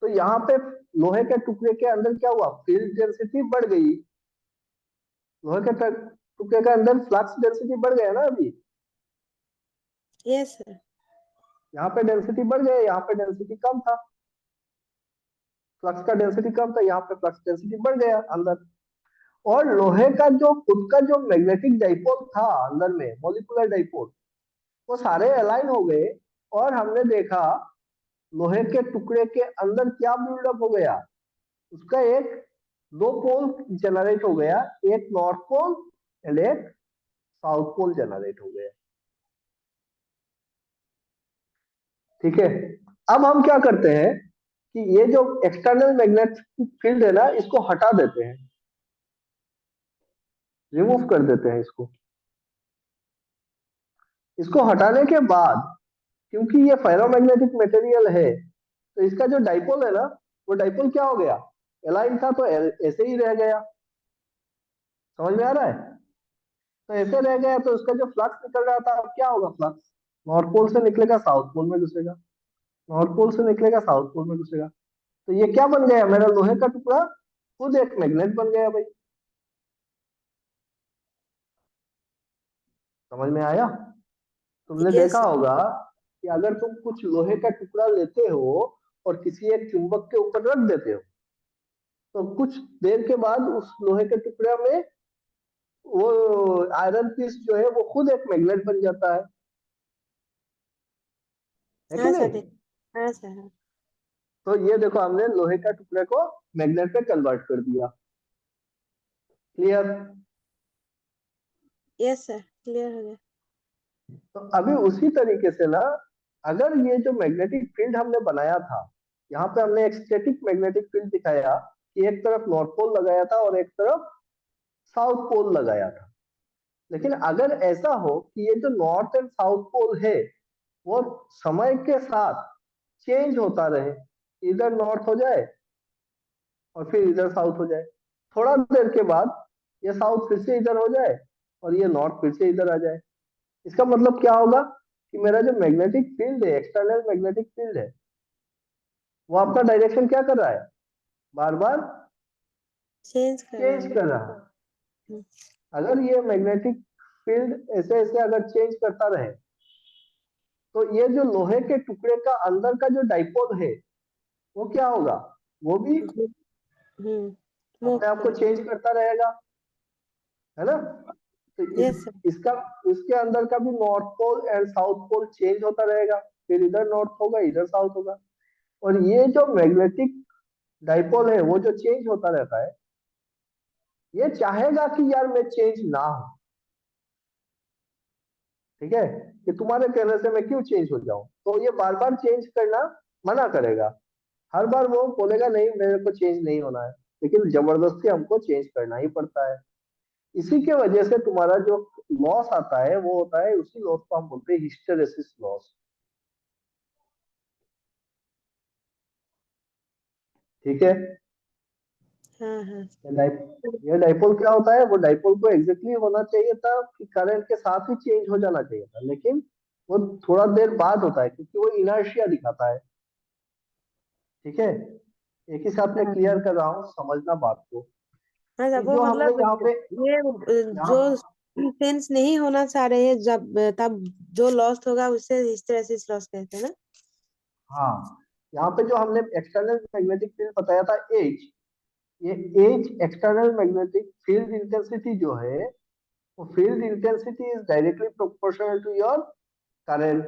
A: तो यहाँ पे लोहे के टुकड़े के अंदर क्या हुआ, फील्ड डेंसिटी बढ़ गई। लोहे के टुकड़े के अंदर फ्लक्स डेंसिटी बढ़ गया ना अभी।
B: Yes sir.
A: यहाँ पे डेंसिटी बढ़ गया, यहाँ पे डेंसिटी कम था, फ्लक्स का डेंसिटी कम था, यहाँ पे फ्लक्स डेंसिटी बढ़ गया अंदर। और लोहे का जो खुद का जो मैग्नेटिक डाइपोल था अंदर में, मॉलिक्यूलर डाइपोल, वो सारे अलाइन हो गए। और हमने देखा लोहे के टुकड़े के अंदर क्या बिल्डअप हो गया, उसका एक दो पोल जनरेट हो गया, एक नॉर्थ पोल एंड एक साउथ पोल जनरेट हो गया। ठीक है, अब हम क्या करते हैं कि ये जो एक्सटर्नल मैग्नेटिक फील्ड है ना, इसको हटा देते हैं, रिमूव कर देते हैं इसको। इसको हटाने के बाद, क्योंकि ये फेरोमैग्नेटिक मटेरियल है, तो इसका जो डाइपोल है ना, वो डाइपोल क्या हो गया, एलाइन था तो ऐसे ही रह गया। समझ में आ रहा है? तो ऐसे रह गया, तो उसका जो फ्लक्स निकल रहा था, अब क्या होगा, फ्लक्स नॉर्थ पोल से निकलेगा साउथ पोल में घुसेगा, नॉर्थ पोल से निकलेगा साउथ पोल में घुसेगा। तो ये क्या बन गया, मेरा लोहे का टुकड़ा खुद एक मैग्नेट बन गया भाई। समझ में आया? तुमने
B: यस
A: देखा
B: सर।
A: होगा कि अगर तुम कुछ लोहे का टुकड़ा लेते हो और किसी एक चुंबक के ऊपर रख देते हो, तो कुछ देर के बाद उस लोहे के टुकड़े में वो आयरन पीस जो है वो खुद एक मैग्नेट बन जाता है कि
B: हाँ सर
A: नहीं?
B: देख। हाँ सर हाँ।
A: तो ये देखो, हमने लोहे का टुकड़े को मैग्नेट पे कन्वर्ट कर दिया। क्लियर?
B: यस सर, क्लियर हो गया।
A: तो अभी उसी तरीके से ना, अगर ये जो मैग्नेटिक फील्ड हमने बनाया था, यहाँ पे हमने एक स्टैटिक मैग्नेटिक फील्ड दिखाया कि एक तरफ नॉर्थ पोल लगाया था और एक तरफ साउथ पोल लगाया था। लेकिन अगर ऐसा हो कि ये जो नॉर्थ एंड साउथ पोल है वो समय के साथ चेंज होता रहे, इधर नॉर्थ हो जाए और फिर इधर साउथ हो जाए, थोड़ा देर के बाद ये साउथ फिर से इधर हो जाए और ये नॉर्थ फिर से इधर आ जाए, इसका मतलब क्या होगा कि मेरा जो मैग्नेटिक फील्ड है, एक्सटर्नल मैग्नेटिक फील्ड है, वो आपका डायरेक्शन क्या कर रहा है, बार बार
B: चेंज कर रहा
A: चेंज
B: है।
A: कर रहा है।
B: हम्म,
A: अगर ये मैग्नेटिक फील्ड ऐसे ऐसे अगर चेंज करता रहे, तो ये जो लोहे के टुकड़े का अंदर का जो डाइपोल है वो क्या होगा, वो भी
B: मूव
A: अपने आप को
B: करेगा।
A: चेंज करता रहेगा, है ना? तो
B: यस सर।
A: इसका, इसके अंदर का भी north pole and south pole change होता रहेगा, फिर इधर नॉर्थ होगा इधर साउथ होगा। और ये जो मैग्नेटिक डाइपोल है वो जो चेंज होता रहता है, ये चाहेगा कि यार मैं चेंज ना हो, ठीक है, कि तुम्हारे कहने से मैं क्यों चेंज हो जाऊं, तो ये बार बार चेंज करना मना करेगा। हर बार वो बोलेगा नहीं मेरे को चेंज नहीं होना है, लेकिन जबरदस्ती हमको चेंज करना ही पड़ता है। इसी के वजह से तुम्हारा जो लॉस आता है वो होता है, उसी लॉस को हम बोलते हैं हिस्टेरेसिस लॉस। ठीक है?
B: हाँ हाँ।
A: ये डाइपोल क्या होता है, वो डाइपोल को एग्जैक्टली होना चाहिए था कि करंट के साथ ही चेंज हो जाना चाहिए था, लेकिन वो थोड़ा देर बाद होता है क्योंकि वो इनर्शिया दिखाता है। ठीक है, एक ही साथ में
B: हाँ
A: क्लियर कर रहा हूँ, समझना बात को
B: हाँ सर,
A: कि
B: वो
A: जो हमने
B: मतलब
A: यहाँ पे,
B: ये
A: यहाँ,
B: जो सेंस नहीं होना चाह रहे हैं, जब तब जो लॉस्ट होगा उससे हिस्टैरिसीस लॉस कहते हैं ना।
A: हाँ, यहाँ पे जो हमने एक्सटर्नल मैग्नेटिक फील्ड बताया था एच, ये H external magnetic field intensity जो है तो field intensity is directly proportional to your current.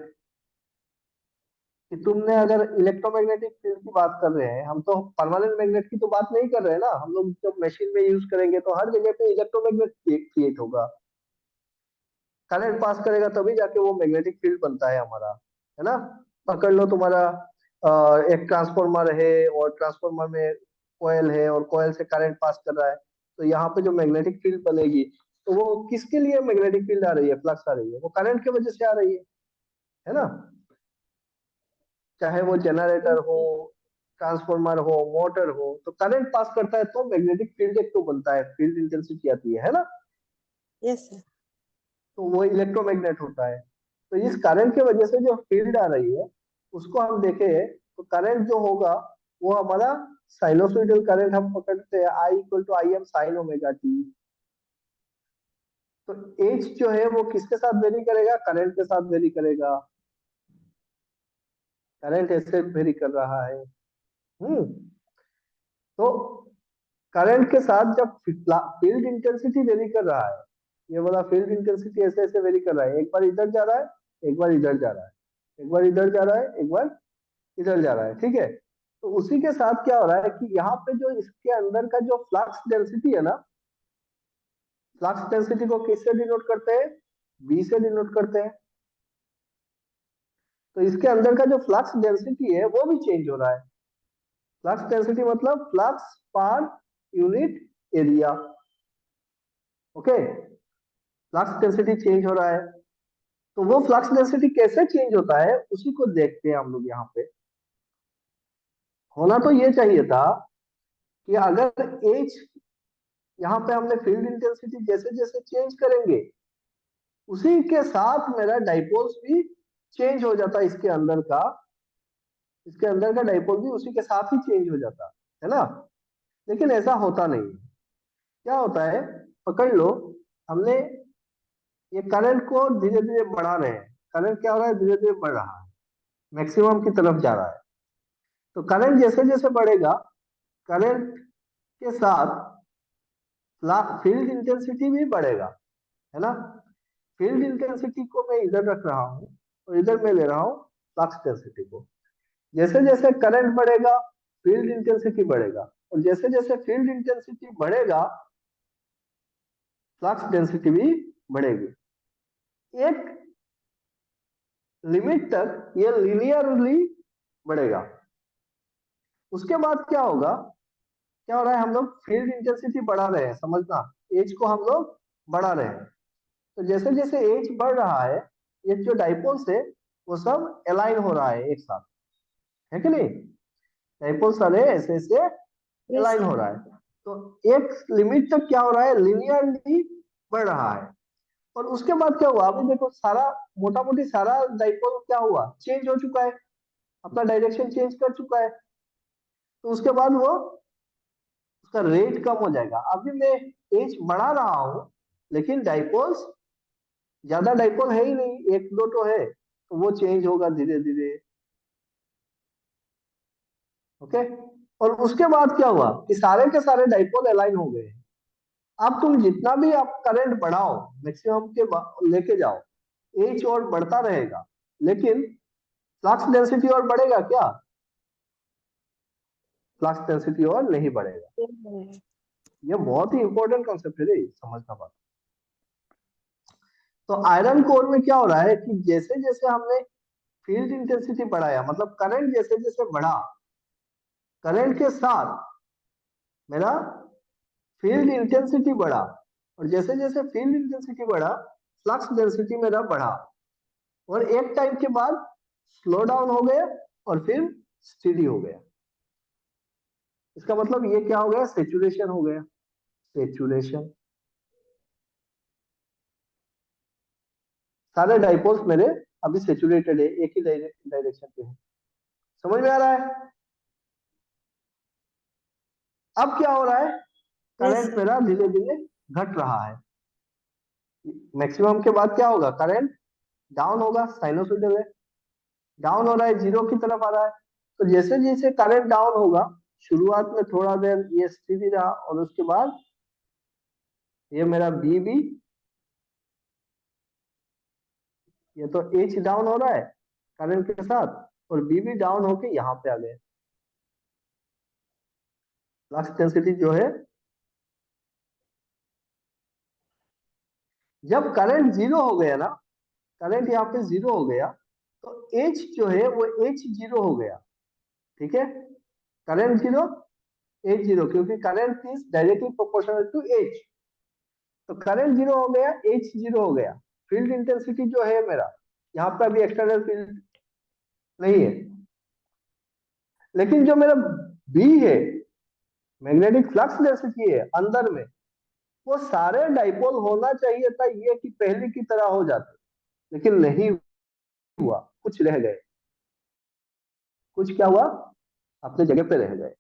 A: कि तुमने अगर इलेक्ट्रोमैग्नेटिक फील्ड की बात कर रहे हैं, हम तो परमानेंट मैग्नेट की तो बात नहीं कर रहे हैं ना, हम लोग जब मशीन में यूज करेंगे तो हर जगह पे इलेक्ट्रोमैग्नेट क्रिएट होगा, करंट पास करेगा तभी जाके वो मैग्नेटिक फील्ड बनता है हमारा, है ना। पकड़ लो तुम्हारा एक ट्रांसफॉर्मर है और ट्रांसफॉर्मर में कॉइल है और कॉइल से करंट पास कर रहा है, तो यहाँ पे जो मैग्नेटिक फील्ड बनेगी तो वो किसके लिए मैग्नेटिक फील्ड आ रही है, फ्लक्स आ रही है, वो करंट की वजह से आ रही है ना। चाहे वो जनरेटर हो, ट्रांसफॉर्मर हो, मोटर हो, तो करंट पास करता है तो मैग्नेटिक फील्ड एक तो बनता है, फील्ड इंटेंसिटी आती है ना।
B: Yes sir.
A: तो वो इलेक्ट्रोमैग्नेट होता है। तो इस करंट की वजह से जो फील्ड आ रही है उसको हम देखें तो करंट जो होगा वो हमारा साइनोसॉइडल करंट हम पकड़ते हैं, I equal to I M sine omega T. तो एच जो है वो किसके साथ वेरी करेगा, करंट के साथ वेरी करेगा, करंट ऐसे वेरी कर रहा है। तो करंट के साथ जब फील्ड इंटेंसिटी वेरी कर रहा है, ये वाला फील्ड इंटेंसिटी ऐसे ऐसे वेरी कर रहा है, एक बार इधर जा रहा है, एक बार इधर जा रहा है, एक बार इधर जा रहा है, एक बार इधर जा रहा है, ठीक है। तो उसी के साथ क्या हो रहा है कि यहाँ पे जो इसके अंदर का जो फ्लक्स डेंसिटी है ना, फ्लक्स डेंसिटी को किससे डिनोट करते हैं, बी से डिनोट करते हैं। तो इसके अंदर का जो फ्लक्स डेंसिटी है वो भी चेंज हो रहा है। फ्लक्स डेंसिटी मतलब flux per unit area, okay. Flux density change हो रहा है, तो वो फ्लक्स डेंसिटी कैसे चेंज होता है उसी को देखते हैं हम लोग यहाँ पे। होना तो ये चाहिए था कि अगर एच, यहाँ पे हमने फील्ड इंटेंसिटी जैसे जैसे चेंज करेंगे उसी के साथ मेरा डाइपोल्स भी चेंज हो जाता है, इसके अंदर का, इसके अंदर का डाइपोल भी उसी के साथ ही चेंज हो जाता है ना। लेकिन ऐसा होता नहीं है। क्या होता है, पकड़ लो, हमने ये करंट को धीरे धीरे बढ़ा रहे हैं, करंट क्या हो रहा है, धीरे धीरे बढ़ रहा है, मैक्सिमम की तरफ जा रहा है। तो करंट जैसे जैसे बढ़ेगा, करंट के साथ फील्ड इंटेंसिटी भी बढ़ेगा, है ना। फील्ड इंटेंसिटी को मैं इधर रख रहा हूँ और इधर मैं ले रहा हूँ फ्लक्स डेंसिटी को। जैसे जैसे करंट बढ़ेगा फील्ड इंटेंसिटी बढ़ेगा, और जैसे जैसे फील्ड इंटेंसिटी बढ़ेगा फ्लक्स डेंसिटी भी बढ़ेगी। एक लिमिट तक ये लिनियरली बढ़ेगा। उसके बाद क्या होगा, क्या हो रहा है, हम लोग फील्ड इंटेंसिटी बढ़ा रहे हैं, समझना, एज को हम लोग बढ़ा रहे हैं। तो जैसे जैसे एज बढ़ रहा है ये जो डाइपोल्स है वो सब अलाइन हो रहा है एक साथ, है कि नहीं। डाइपोल सारे ऐसे ऐसे
B: यस
A: अलाइन
B: सर।
A: हो रहा है। तो एक लिमिट तक क्या हो रहा है, लिनियरली बढ़ रहा है। और उसके बाद क्या हुआ, अभी देखो सारा मोटा मोटी सारा डाइपोल क्या हुआ, चेंज हो चुका है, अपना डायरेक्शन चेंज कर चुका है। तो उसके बाद वो उसका रेट कम हो जाएगा। अभी मैं एज बढ़ा रहा हूं लेकिन डाइपोल्स ज्यादा डाइपोल है ही नहीं, एक दो तो है, तो वो चेंज होगा धीरे धीरे, ओके। और उसके बाद क्या हुआ कि सारे के सारे डाइपोल अलाइन हो गए। अब तुम जितना भी आप करंट बढ़ाओ मैक्सिमम के लेके जाओ, एच और बढ़ता रहेगा, लेकिन फ्लक्स डेंसिटी और बढ़ेगा क्या, फ्लक्स डेंसिटी और नहीं बढ़ेगा। ये बहुत ही इंपॉर्टेंट कॉन्सेप्ट है रे, समझना बात। तो आयरन कोर में क्या हो रहा है कि जैसे जैसे हमने फील्ड इंटेंसिटी बढ़ाया, मतलब करंट जैसे जैसे बढ़ा, करंट के साथ मेरा फील्ड इंटेंसिटी बढ़ा, और जैसे जैसे फील्ड इंटेंसिटी बढ़ा फ्लक्स डेंसिटी मेरा बढ़ा, और एक टाइम के बाद स्लो डाउन हो गया और फिर स्टेडी हो गया। इसका मतलब ये क्या हो गया, सेचुरेशन हो गया, सेचुरेशन। सारे डाइपोल्स मेरे अभी सेचुरेटेड है, एक ही डायरेक्शन पे है। समझ में आ रहा है। अब क्या हो रहा है,
B: यस
A: करंट
B: सर।
A: मेरा धीरे धीरे घट रहा है। मैक्सिमम के बाद क्या होगा, करंट डाउन होगा, साइनोसॉइडल है, डाउन हो रहा है, जीरो की तरफ आ रहा है। तो जैसे जैसे करंट डाउन होगा, शुरुआत में थोड़ा देर ये स्थिति रहा और उसके बाद ये मेरा बी भी ये तो एच डाउन हो रहा है करंट के साथ, और बी भी डाउन होके यहाँ पे आ गए। फ्लक्स डेंसिटी जो है, जब करंट जीरो हो गया ना, करंट यहाँ पे जीरो हो गया, तो एच जो है वो एच जीरो हो गया। ठीक है, करंट जीरो, एच जीरो, क्योंकि current is directly proportional to H. तो करंट जीरो हो गया, एच जीरो हो गया। फील्ड इंटेंसिटी जो है मेरा, यहाँ पे अभी एक्सटर्नल फील्ड नहीं है, लेकिन जो मेरा बी है, मैग्नेटिक फ्लक्स डेंसिटी है अंदर में, वो सारे डाइपोल होना चाहिए था ये कि पहले की तरह हो जाते, लेकिन नहीं हुआ, कुछ रह गए। कुछ क्या हुआ, अपने जगह पे रह गए।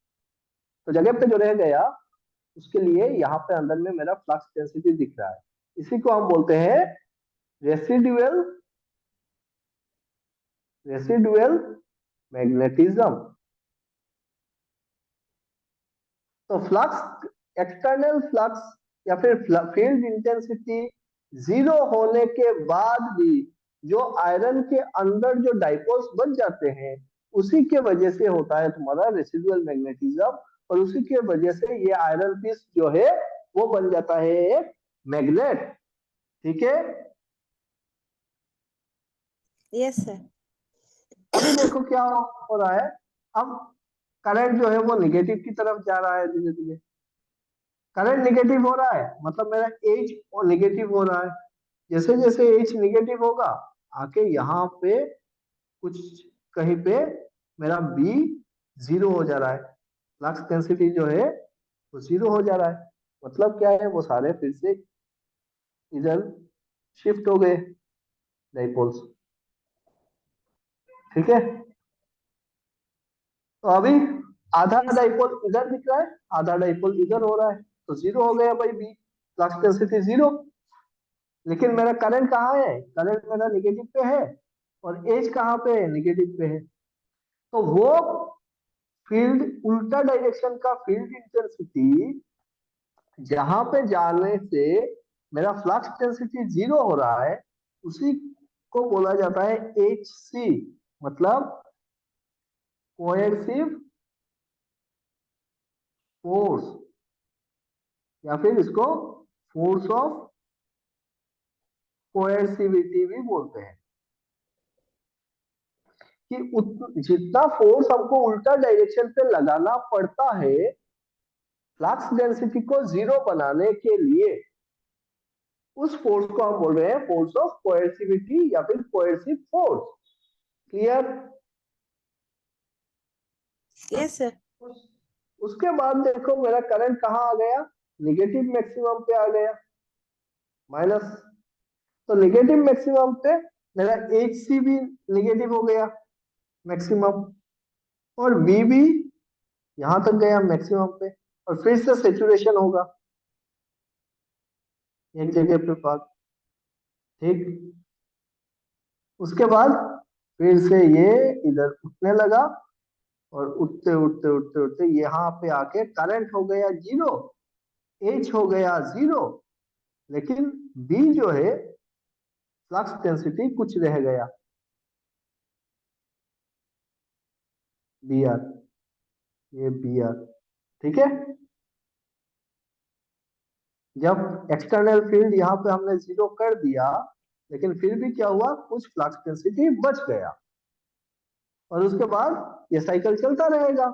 A: तो जगह पे जो रह गया, उसके लिए यहाँ पे अंदर में मेरा फ्लक्स डेंसिटी दिख रहा है। इसी को हम बोलते हैं रेसिडुअल रेसिडुअल मैग्नेटिज्म। तो फ्लक्स, एक्सटर्नल फ्लक्स या फिर फील्ड इंटेंसिटी जीरो होने के बाद भी जो आयरन के अंदर जो डाइपोल्स बन जाते हैं, उसी के वजह से होता है तुम्हारा रेसिडुअल मैग्नेटिज्म। और उसी के वजह से ये आयरन पीस जो है वो बन जाता है एक मैग्नेट। ठीक है,
B: यस सर।
A: अभी देखो क्या हो रहा है। अब करंट जो है वो निगेटिव की तरफ जा रहा है धीरे धीरे। करंट निगेटिव हो रहा है, मतलब मेरा एच और निगेटिव हो रहा है। जैसे जैसे एच निगेटिव होगा, आके यहाँ पे कुछ कहीं पे मेरा बी जीरो हो जा रहा है, फ्लक्स डेंसिटी जो है वो जीरो हो जा रहा है। मतलब क्या है, वो सारे फिर से इधर शिफ्ट हो गए डाइपोल्स। ठीक है, तो अभी आधा
B: यस।
A: डाइपोल इधर दिख रहा है, आधा डाइपोल इधर हो रहा है, तो जीरो हो गया भाई बी, फ्लक्स डेंसिटी जीरो। लेकिन मेरा करंट कहाँ है, करंट मेरा निगेटिव पे है, और एज कहाँ पे है, निगेटिव पे है। तो वो फील्ड, उल्टा डायरेक्शन का फील्ड इंटेंसिटी जहां पे जाने से मेरा फ्लक्स डेंसिटी जीरो हो रहा है, उसी को बोला जाता है एच सी, मतलब कोएर्सिव फोर्स, या फिर इसको फोर्स ऑफ कोएर्सिविटी भी बोलते हैं। कि जितना फोर्स हमको उल्टा डायरेक्शन पे लगाना पड़ता है फ्लक्स डेंसिटी को जीरो बनाने के लिए, उस फोर्स को हम बोल रहे हैं फोर्स ऑफ कोएर्सिविटी या फिर coercive force. Clear?
B: Yes sir.
A: उसके बाद देखो मेरा करंट कहाँ आ गया, निगेटिव मैक्सिमम पे आ गया, माइनस। तो निगेटिव मैक्सिमम पे मेरा एच सी भी निगेटिव हो गया मैक्सिमम, और बी भी यहां तक गया मैक्सिमम पे, और फिर से सेचुरेशन होगा एक जगह पे पास। ठीक, उसके बाद फिर से ये इधर उठने लगा, और उठते उठते उठते उठते यहाँ पे आके करंट हो गया जीरो, एच हो गया जीरो, लेकिन बी जो है फ्लक्स डेंसिटी कुछ रह गया, बी आर, ये बी आर। ठीक है, जब एक्सटर्नल फील्ड यहाँ पे हमने जीरो कर दिया, लेकिन फिर भी क्या हुआ, कुछ फ्लक्स डेंसिटी बच गया, और उसके बाद ये साइकिल चलता रहेगा,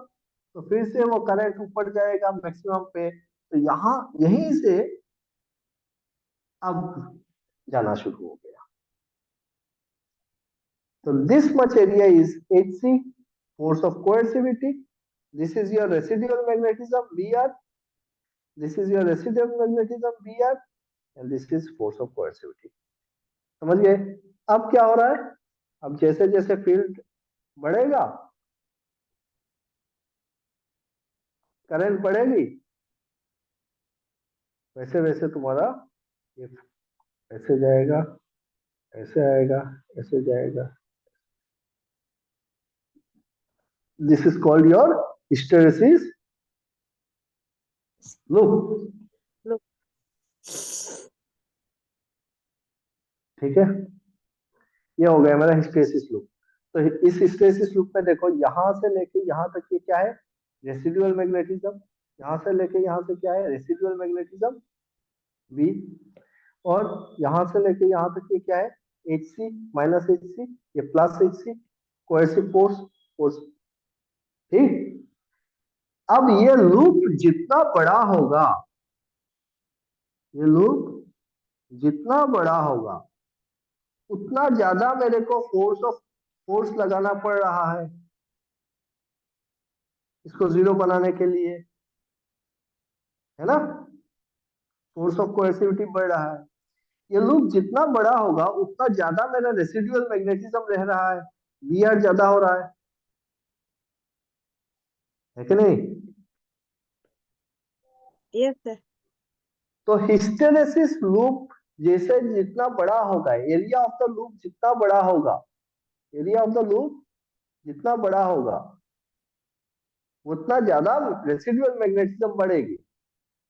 A: तो फिर से वो करंट ऊपर जाएगा मैक्सिमम पे। तो यहाँ यहीं से अब जाना शुरू हो गया। तो this much area is H C, force of coercivity. This is your residual magnetism Br. This is your residual magnetism Br, and this is force of coercivity. समझ गए? अब क्या हो रहा है, अब जैसे जैसे फील्ड बढ़ेगा, करंट बढ़ेगी, वैसे वैसे तुम्हारा ये ऐसे जाएगा, ऐसे आएगा, ऐसे जाएगा। This is called your hysteresis loop.
B: लो।
A: ठीक है, ये हो गया मेरा हिस्टैरिसीस लूप। तो इस हिस्टैरिसीस लूप में देखो यहां से लेके यहां तक ये क्या है, रेसिडुअल मैग्नेटिज्म। यहां से लेके यहां से क्या है, रेसिडुअल मैग्नेटिज्म V। और यहां से लेके यहां तक ये क्या है, Hc माइनस Hc, ये plus Hc, coercive force force. ठीक। अब ये लूप जितना बड़ा होगा, ये लूप जितना बड़ा होगा उतना ज्यादा मेरे को फोर्स लगाना पड़ रहा है इसको जीरो बनाने के लिए, है ना। फोर्स ऑफ कोएर्सिविटी बढ़ रहा है। ये लूप जितना बड़ा होगा उतना ज्यादा मेरा रेसिडुअल मैग्नेटिज्म रह रहा है, वी आर ज्यादा हो रहा है कि नहीं।
B: Yes sir.
A: तो हिस्टेरेसिस लूप जैसे जितना बड़ा होगा, एरिया ऑफ द लूप जितना बड़ा होगा, एरिया ऑफ द लूप जितना बड़ा होगा उतना ज्यादा रेसिडुअल मैग्नेटिज्म बढ़ेगी।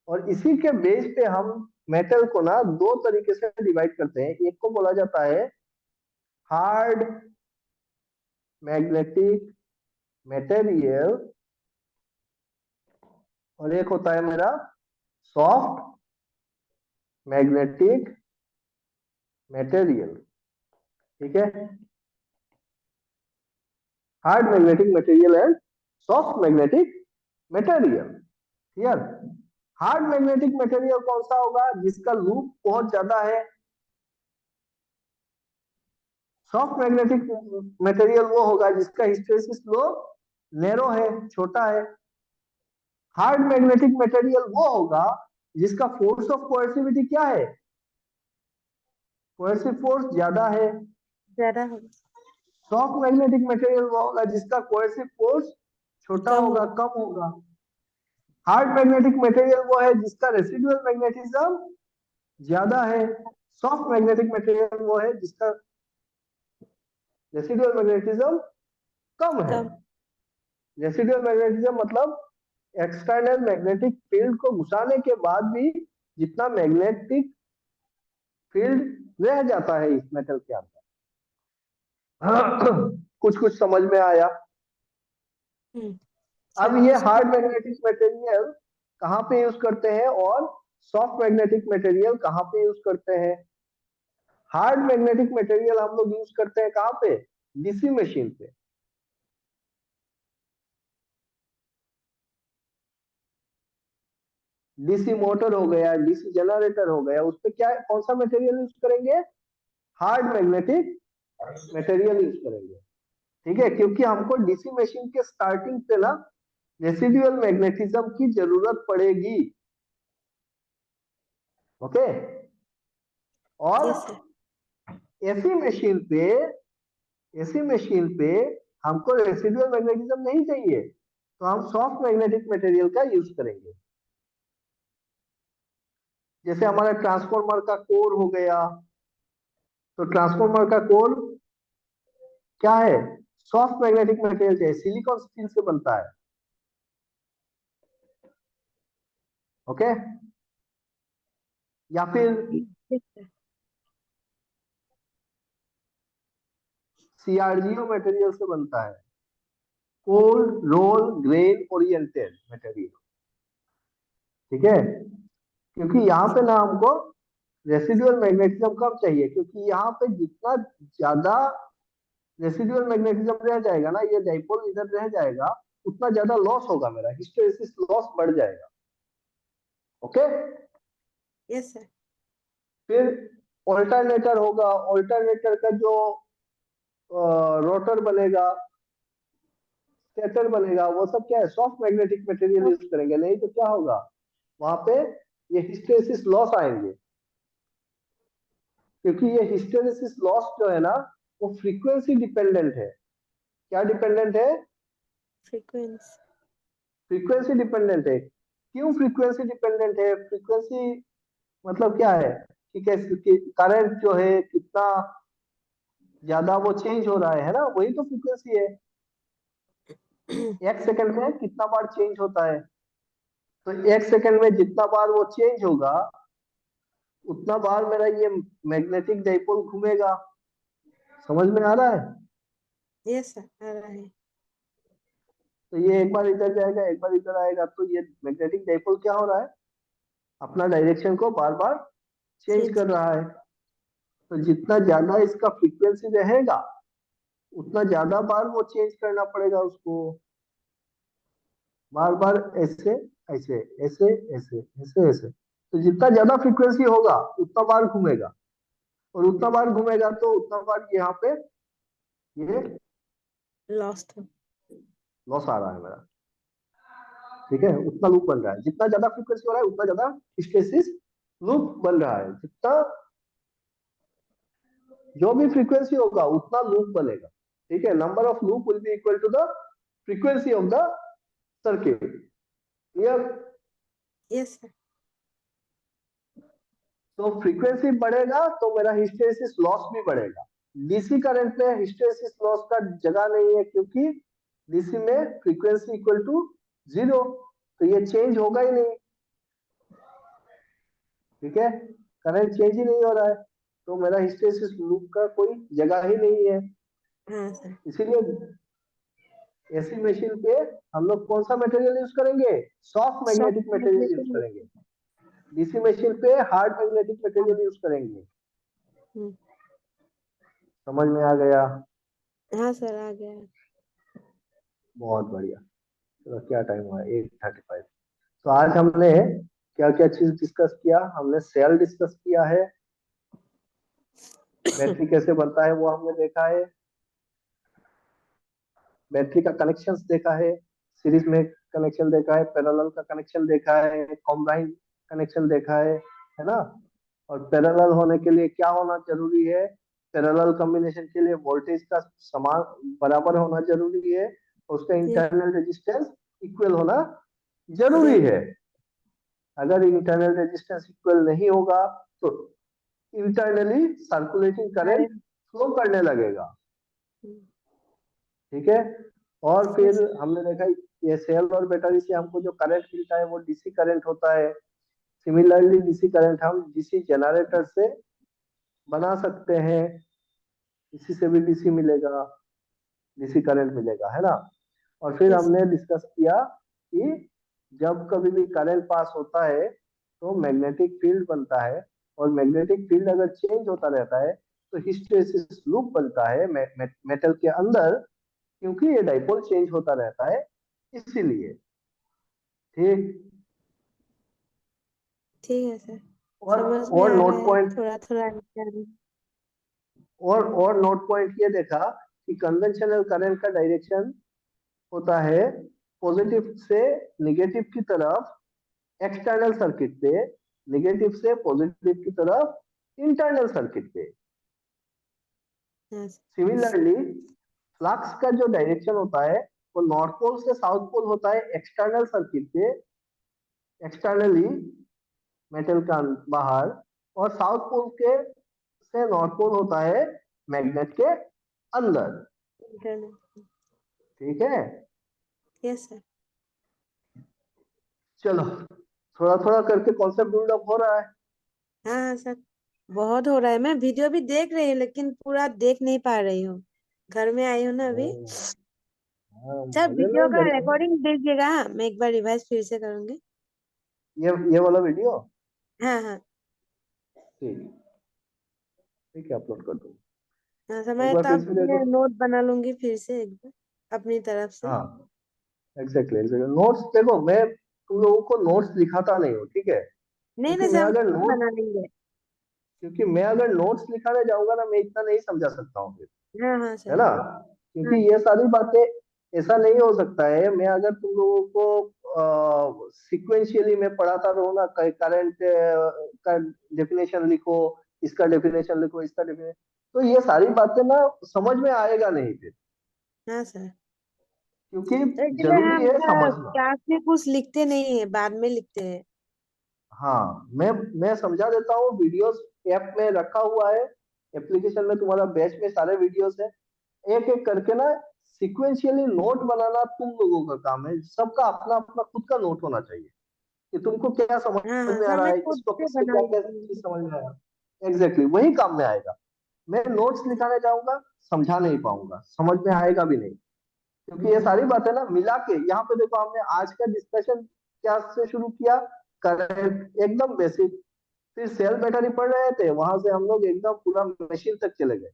A: और इसी के बेस पे हम मेटल को ना दो तरीके से डिवाइड करते हैं। एक को बोला जाता है हार्ड मैग्नेटिक मटेरियल और एक होता है मेरा सॉफ्ट मैग्नेटिक मटेरियल। ठीक है, hard magnetic material and soft magnetic material. Clear. Hard magnetic material कौन सा होगा, जिसका लूप बहुत ज्यादा है। सॉफ्ट मैग्नेटिक मटेरियल वो होगा जिसका हिस्टैरिसीस लो नैरो है, छोटा है। हार्ड मैग्नेटिक मटेरियल वो होगा जिसका फोर्स ऑफ कोएर्सिविटी क्या है, कोएर्सिव फोर्स ज्यादा है।
B: ज्यादा होगा।
A: सॉफ्ट मैग्नेटिक मटेरियल वो होगा जिसका कोएर्सिव फोर्स छोटा
B: कम
A: होगा,
B: होगा।
A: कम होगा। हार्ड मैग्नेटिक मटेरियल वो है जिसका रेसिडुअल मैग्नेटिज्म ज्यादा है। सॉफ्ट मैग्नेटिक मटेरियल वो है जिसका रेसिडुअल मैग्नेटिज्म कम है।
B: कम।
A: रेसिडुअल मैग्नेटिज्म मतलब एक्सटर्नल मैग्नेटिक फील्ड को घुसाने के बाद भी जितना मैग्नेटिक फील्ड रह जाता है इस मेटल के अंदर। कुछ कुछ समझ में आया। अब
B: अच्छा
A: ये
B: उसको।
A: हार्ड मैग्नेटिक मटेरियल कहाँ पे यूज करते हैं और सॉफ्ट मैग्नेटिक मटेरियल कहाँ पे यूज करते हैं। हार्ड मैग्नेटिक मटेरियल हम लोग यूज करते हैं कहाँ पे, डीसी मशीन पे। डीसी मोटर हो गया, डीसी जनरेटर हो गया, उस पे क्या कौन सा मटेरियल यूज करेंगे, हार्ड मैग्नेटिक मटेरियल यूज करेंगे। ठीक है, क्योंकि हमको डीसी मशीन के स्टार्टिंग पे ना रेसिडुअल मैग्नेटिज्म की जरूरत पड़ेगी। ओके। और
B: यस सर।
A: एसी मशीन पे, एसी मशीन पे हमको रेसिडुअल मैग्नेटिज्म नहीं चाहिए, तो हम सॉफ्ट मैग्नेटिक मटेरियल का यूज करेंगे। जैसे हमारा ट्रांसफॉर्मर का कोर हो गया, तो ट्रांसफॉर्मर का कोर क्या है, सॉफ्ट मैग्नेटिक मटेरियल चाहिए, सिलिकॉन स्टील से बनता है। ओके। या फिर
B: यस सर।
A: सीआरजीओ मटेरियल से बनता है, cold roll grain oriented material. ठीक है, क्योंकि यहाँ पे ना हमको रेसिडुअल मैग्नेटिज्म कम चाहिए, क्योंकि यहाँ पे जितना ज्यादा रेसिडुअल मैग्नेटिज्म रह जाएगा ना, ये डाइपोल इधर रह जाएगा, उतना ज्यादा लॉस होगा, मेरा हिस्टैरिसीस लॉस बढ़ जाएगा। ओके।
B: Yes sir.
A: फिर ऑल्टरनेटर होगा, ऑल्टरनेटर का जो रोटर बनेगा, स्टेटर बनेगा, वो सब क्या है, सॉफ्ट मैग्नेटिक मटेरियल यूज करेंगे, नहीं तो क्या होगा वहां पे, ये हिस्टैरिसीस लॉस आएंगे। क्योंकि ये हिस्टैरिसीस लॉस जो है ना वो फ्रीक्वेंसी डिपेंडेंट है। क्या डिपेंडेंट है,
B: फ्रीक्वेंसी।
A: फ्रीक्वेंसी डिपेंडेंट है। क्यों फ्रीक्वेंसी डिपेंडेंट है, फ्रीक्वेंसी मतलब क्या है, ठीक है, करंट जो है कितना ज्यादा वो चेंज हो रहा है ना, वही तो फ्रीक्वेंसी है। एक सेकंड में कितना बार चेंज होता है, तो एक सेकंड में जितना बार वो चेंज होगा उतना बार मेरा ये मैग्नेटिक डाइपोल घूमेगा, समझ में आ रहा है?
B: यस सर, आ रहा है।
A: तो ये एक बार इधर जाएगा, एक बार इधर आएगा, तो ये मैग्नेटिक डाइपोल क्या हो रहा है, अपना डायरेक्शन को बार बार चेंज
B: चेंज
A: कर रहा है। तो जितना ज्यादा इसका फ्रीक्वेंसी रहेगा उतना ज्यादा बार वो चेंज करना पड़ेगा उसको, बार बार ऐसे ऐसे ऐसे ऐसे ऐसे ऐसे। तो जितना ज्यादा फ्रीक्वेंसी होगा उतना बार घूमेगा, और उतना बार घूमेगा तो उतना बार यहाँ पे ये
B: लॉस्ट हो।
A: लॉस आ रहा है मेरा, ठीक है, उतना लूप बन रहा है। जितना ज्यादा फ्रीक्वेंसी हो रहा है उतना ज्यादा हिस्टैरिसीस लूप बन रहा है। जितना जो भी फ्रीक्वेंसी होगा उतना लूप बनेगा, ठीक है। Number of loop will be equal to the frequency of the circuit, clear?
B: Yes sir.
A: तो फ्रीक्वेंसी बढ़ेगा तो मेरा हिस्टैरिसीस लॉस भी बढ़ेगा। डीसी करंट में हिस्टैरिसीस लॉस का जगह नहीं है, क्योंकि डीसी में फ्रीक्वेंसी इक्वल टू 0, तो ये चेंज होगा ही नहीं, ठीक है। करंट चेंज ही नहीं हो रहा है, तो मेरा हिस्टैरिसीस लूप का कोई जगह ही नहीं है।
B: हाँ सर।
A: इसीलिए एसी मशीन पे हम लोग कौन सा मटेरियल यूज करेंगे, soft
B: soft
A: magnetic material use
B: magnetic.
A: करेंगे। डीसी मशीन पे हार्ड मैग्नेटिक मटेरियल यूज करेंगे। समझ में आ गया?
B: हाँ सर, आ गया।
A: बहुत बढ़िया। चलो क्या टाइम हुआ, 8:35। तो आज हमने क्या क्या चीज डिस्कस किया, हमने सेल डिस्कस किया है, बैटरी कैसे बनता है वो हमने देखा है, बैटरी का कनेक्शंस देखा है, सीरीज में कनेक्शन देखा है, पैरेलल का कनेक्शन देखा है, कॉम्बाइन कनेक्शन देखा है ना। और पैरेलल होने के लिए क्या होना जरूरी है, पैरेलल कॉम्बिनेशन के लिए वोल्टेज का समान बराबर होना जरूरी है, उसका
B: यस
A: इंटरनल रेजिस्टेंस इक्वल होना जरूरी
B: जरूर।
A: है। अगर इंटरनल रेजिस्टेंस इक्वल नहीं होगा तो इंटरनली सर्कुलेटिंग करंट
B: अरे।
A: फ्लो करने लगेगा, ठीक है। और फिर
B: यस।
A: हमने देखा ये सेल और बैटरी से हमको जो करंट मिलता है वो डीसी करंट होता है। सिमिलरली डीसी करंट हम डीसी जनरेटर से बना सकते हैं, इसी से भी डीसी मिलेगा, डीसी करंट मिलेगा, है ना। और फिर
B: यस।
A: हमने डिस्कस किया कि जब कभी भी करंट पास होता है तो मैग्नेटिक फील्ड बनता है, और मैग्नेटिक फील्ड अगर चेंज होता रहता है तो हिस्टैरिसीस लूप बनता है मेटल के अंदर, क्योंकि ये डाइपोल चेंज होता रहता है इसीलिए, ठीक।
B: ठीक है सर,
A: और
B: समझ में
A: और
B: आ रहा
A: नोट
B: है
A: पॉइंट,
B: थोड़ा थोड़ा अंदर।
A: और नोट पॉइंट ये देखा कि कन्वेंशनल करंट का डायरेक्शन होता है पॉजिटिव से निगेटिव की तरफ एक्सटर्नल सर्किट पे, निगेटिव से पॉजिटिव की तरफ इंटरनल सर्किट पे।
B: हाँ सर।
A: सिमिलरली फ्लक्स का जो डायरेक्शन होता है वो नॉर्थ पोल से साउथ पोल होता है एक्सटर्नल सर्किट पे, एक्सटर्नली मेटल का बाहर, और साउथ पोल के से नॉर्थ पोल होता है मैग्नेट के अंदर,
B: इंटरनल।
A: ठीक है।
B: Yes sir.
A: चलो थोड़ा थोड़ा करके कॉन्सेप्ट बिल्डअप हो रहा है।
B: हाँ हाँ सर, बहुत हो रहा है। मैं वीडियो भी देख रही हूँ लेकिन पूरा देख नहीं पा रही हूँ, घर में आई हूँ ना अभी।
A: हाँ,
B: सर
A: मुझे
B: वीडियो
A: ना
B: का रिकॉर्डिंग दीजिएगा, हाँ मैं एक बार रिवाइज फिर से करूंगी।
A: ये वाला वीडियो,
B: हाँ हाँ।
A: ठीक, ठीक है, अपलोड कर दूँ।
B: हाँ सर,
A: एक
B: मैं
A: बार फिर
B: तब
A: से देखो।
B: नोट बना लूंगी फिर से एक बार अपनी तरफ से।
A: हाँ एग्जैक्टली एग्जैक्टली, नोट्स देखो, मैं तुम लोगों को नोट्स दिखाता नहीं हूँ, ठीक है,
B: नहीं
A: क्योंकि
B: नहीं सर,
A: मैं
B: हम
A: अगर
B: खुद
A: नोट
B: बना लेंगे।
A: क्योंकि मैं अगर नोट्स लिखाने जाऊंगा ना, मैं इतना नहीं समझा सकता हूँ फिर,
B: हाँ हाँ
A: है
B: सर।
A: ना।
B: हाँ
A: क्योंकि ये सारी बातें ऐसा नहीं हो सकता है, मैं अगर तुम लोगों को सिक्वेंशियली मैं पढ़ाता रहूँ ना, करंट का डेफिनेशन लिखो, इसका डेफिनेशन लिखो, इसका डेफिनेशन, तो ये सारी बातें ना समझ में आएगा नहीं फिर,
B: हाँ सर।
A: क्योंकि
B: तो इसलिए
A: जरूरी
B: हम
A: है समझना।
B: क्लास में कुछ लिखते नहीं है, बाद में लिखते हैं।
A: हाँ मैं समझा देता हूँ, वीडियोस ऐप में रखा हुआ है, एप्लीकेशन में तुम्हारा बैच में सारे वीडियोस है, एक एक करके ना सिक्वेंशियली नोट बनाना तुम लोगों का काम है। सबका अपना अपना खुद का नोट होना चाहिए कि तुमको क्या समझ
B: हाँ हाँ
A: में आ
B: सर,
A: रहा
B: मैं
A: है,
B: खुद
A: इस टॉपिक
B: से
A: से
B: बना
A: क्या क्या
B: लेती
A: चीज
B: हूँ।
A: समझ में आया, एग्जैक्टली वही काम में आएगा। मैं नोट्स निकालने जाऊंगा, समझा नहीं पाऊंगा, समझ में आएगा भी नहीं, क्योंकि ये सारी बातें ना मिला के यहाँ पे देखो, हमने आज का डिस्कशन क्या से शुरू किया, करंट एकदम बेसिक, फिर सेल बैटरी पढ़ रहे थे, वहां से हम लोग एकदम पूरा मशीन तक चले गए,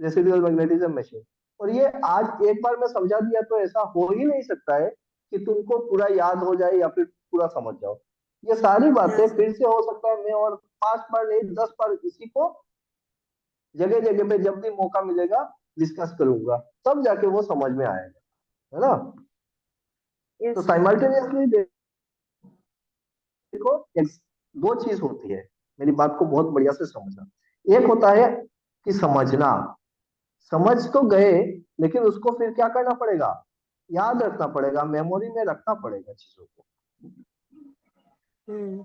A: रेसिडुअल मैग्नेटिज्म मशीन। और ये आज एक बार मैं समझा दिया तो ऐसा हो ही नहीं सकता है कि तुमको पूरा याद हो जाए या फिर पूरा समझ जाओ। ये सारी
B: हाँ
A: बातें
B: सर।
A: फिर से हो सकता है मैं और 5 बार नहीं 10 बार इसी को जगह जगह पे जब भी मौका मिलेगा डिस्कस करूंगा, तब जाके वो समझ में आएगा, है ना। तो
B: यस सर।
A: साइमल्टेनियसली देखो, दो चीज होती है, मेरी बात को बहुत बढ़िया से समझना। एक होता है कि समझना, समझ तो गए, लेकिन उसको फिर क्या करना पड़ेगा, याद रखना पड़ेगा, मेमोरी में रखना पड़ेगा चीजों को।
B: हम्म।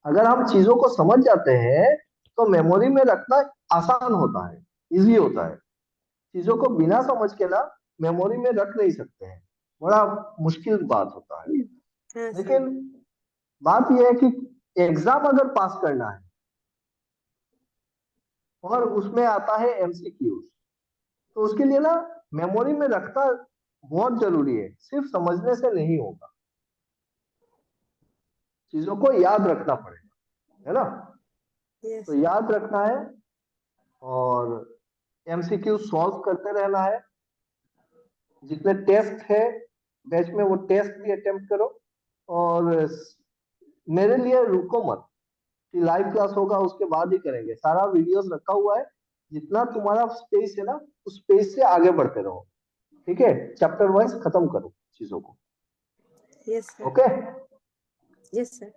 A: अगर हम चीजों को समझ जाते हैं तो मेमोरी में रखना आसान होता है, इजी होता है। चीजों को बिना समझ के ना मेमोरी में रख नहीं सकते हैं, बड़ा मुश्किल बात होता है।
B: हाँ सर।
A: लेकिन बात यह है कि एग्जाम अगर पास करना है और उसमें आता है एमसीक्यूज, तो उसके लिए ना मेमोरी में रखना बहुत जरूरी है, सिर्फ समझने से नहीं होगा, चीजों को याद रखना पड़ेगा, है ना। तो
B: यस।
A: याद रखना है और एमसीक्यू सॉल्व करते रहना है, जितने टेस्ट है बैच में वो टेस्ट भी अटेम्प्ट करो। और मेरे लिए रुको मत कि लाइव क्लास होगा उसके बाद ही करेंगे, सारा वीडियोस रखा हुआ है, जितना तुम्हारा स्पेस है ना उस स्पेस से आगे बढ़ते रहो, ठीक है, चैप्टर वाइज खत्म करो चीजों को।
B: Yes sir.
A: Okay,
B: yes sir.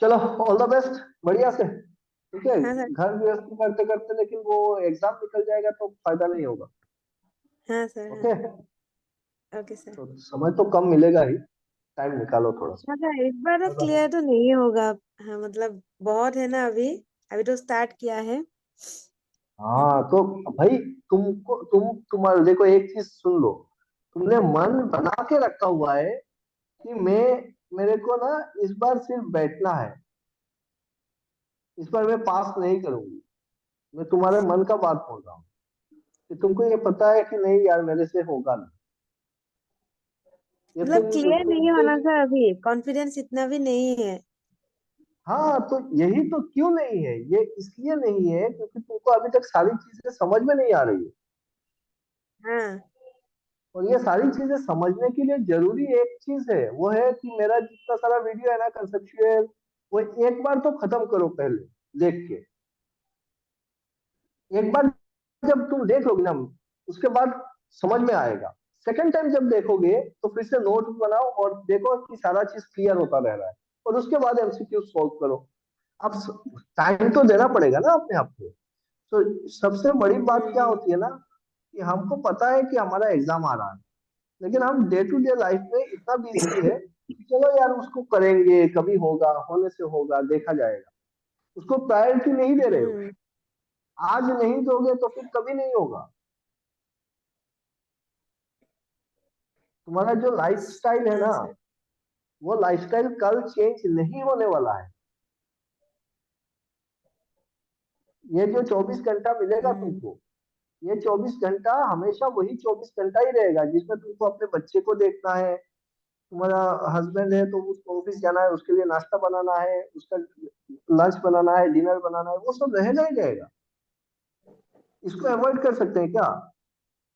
A: चलो, ऑल द बेस्ट, बढ़िया से, ठीक है।
B: हाँ सर।
A: घर गृहस्थी करते करते लेकिन वो एग्जाम निकल जाएगा तो फायदा नहीं होगा।
B: हाँ सर। हाँ।
A: Okay,
B: okay sir.
A: तो समय तो कम मिलेगा ही, टाइम निकालो थोड़ा सा।
B: हाँ सर, इस बार तो क्लियर तो नहीं होगा। हाँ मतलब बहुत है ना अभी, अभी तो स्टार्ट किया है।
A: हाँ तो भाई, तुम्हारे देखो एक चीज सुन लो, तुमने मन बना के रखा हुआ है कि मेरे को ना इस बार सिर्फ बैठना है, इस बार मैं पास नहीं करूंगी। मैं तुम्हारे मन का बात बोल रहा हूँ कि तुमको ये पता है कि नहीं यार मेरे से होगा ना, ये
B: मतलब
A: तुम
B: क्लियर नहीं
A: तुमको
B: होना सर, अभी कॉन्फिडेंस इतना भी नहीं है।
A: हाँ तो यही तो क्यों नहीं है, ये इसलिए नहीं है क्योंकि तुमको अभी तक सारी चीजें समझ में नहीं आ रही है।
B: हाँ।
A: और ये सारी चीजें समझने के लिए जरूरी एक चीज है, वो है कि मेरा जितना सारा वीडियो है ना कंसेप्चुअल, वो एक बार तो खत्म करो पहले देख के। एक बार जब तुम देख लोगे ना, उसके बाद समझ में आएगा। सेकंड टाइम जब देखोगे तो फिर से नोट बनाओ और देखो कि सारा चीज क्लियर होता रह रहा है, और उसके बाद एमसीक्यू सॉल्व करो। अब टाइम तो देना पड़ेगा ना अपने आप को। तो सबसे बड़ी बात क्या
B: हम्म।
A: होती है ना, कि हमको पता है कि हमारा एग्जाम आ रहा है, लेकिन हम डे टू डे लाइफ में इतना बिजी है कि चलो यार उसको करेंगे, कभी होगा, होने से होगा, देखा जाएगा, उसको प्रायोरिटी नहीं दे रहे हो।
B: हम्म।
A: आज नहीं दोगे तो फिर कभी नहीं होगा। तुम्हारा जो लाइफस्टाइल है
B: हाँ
A: ना,
B: सर।
A: वो लाइफस्टाइल कल चेंज नहीं होने वाला है। ये जो 24 घंटा मिलेगा
B: हम्म।
A: तुमको, ये 24 घंटा हमेशा वही 24 घंटा ही रहेगा, जिसमें तुमको अपने बच्चे को देखना है, तुम्हारा हस्बैंड है तो उसको ऑफिस जाना है, उसके लिए नाश्ता बनाना है, उसका लंच बनाना है, डिनर बनाना है, वो सब रहेगा ही रहेगा। इसको अवॉइड कर सकते हैं क्या?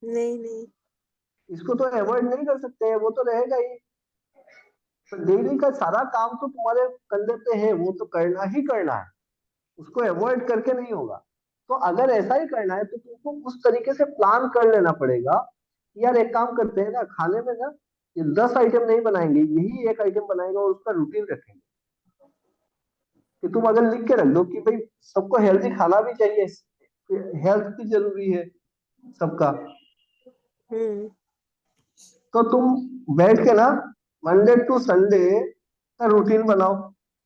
B: नहीं नहीं।
A: इसको तो अवॉइड नहीं कर सकते हैं, वो तो रहेगा ही। तो डेली का सारा काम तो तुम्हारे कंधे पे है, वो तो करना ही करना है, उसको अवॉइड करके नहीं होगा। तो अगर ऐसा ही करना है तो तुमको उस तरीके से प्लान कर लेना पड़ेगा। यार एक काम करते हैं ना, खाने में ना ये 10 आइटम नहीं बनाएंगे, यही एक आइटम बनाएंगे और उसका रूटीन रखेंगे। कि तुम अगर लिख के रख दो कि भाई सबको हेल्दी खाना भी चाहिए, हेल्थ भी जरूरी है सबका,
B: हम्म।
A: तो तुम बैठ के ना मंडे टू संडे का रूटीन बनाओ,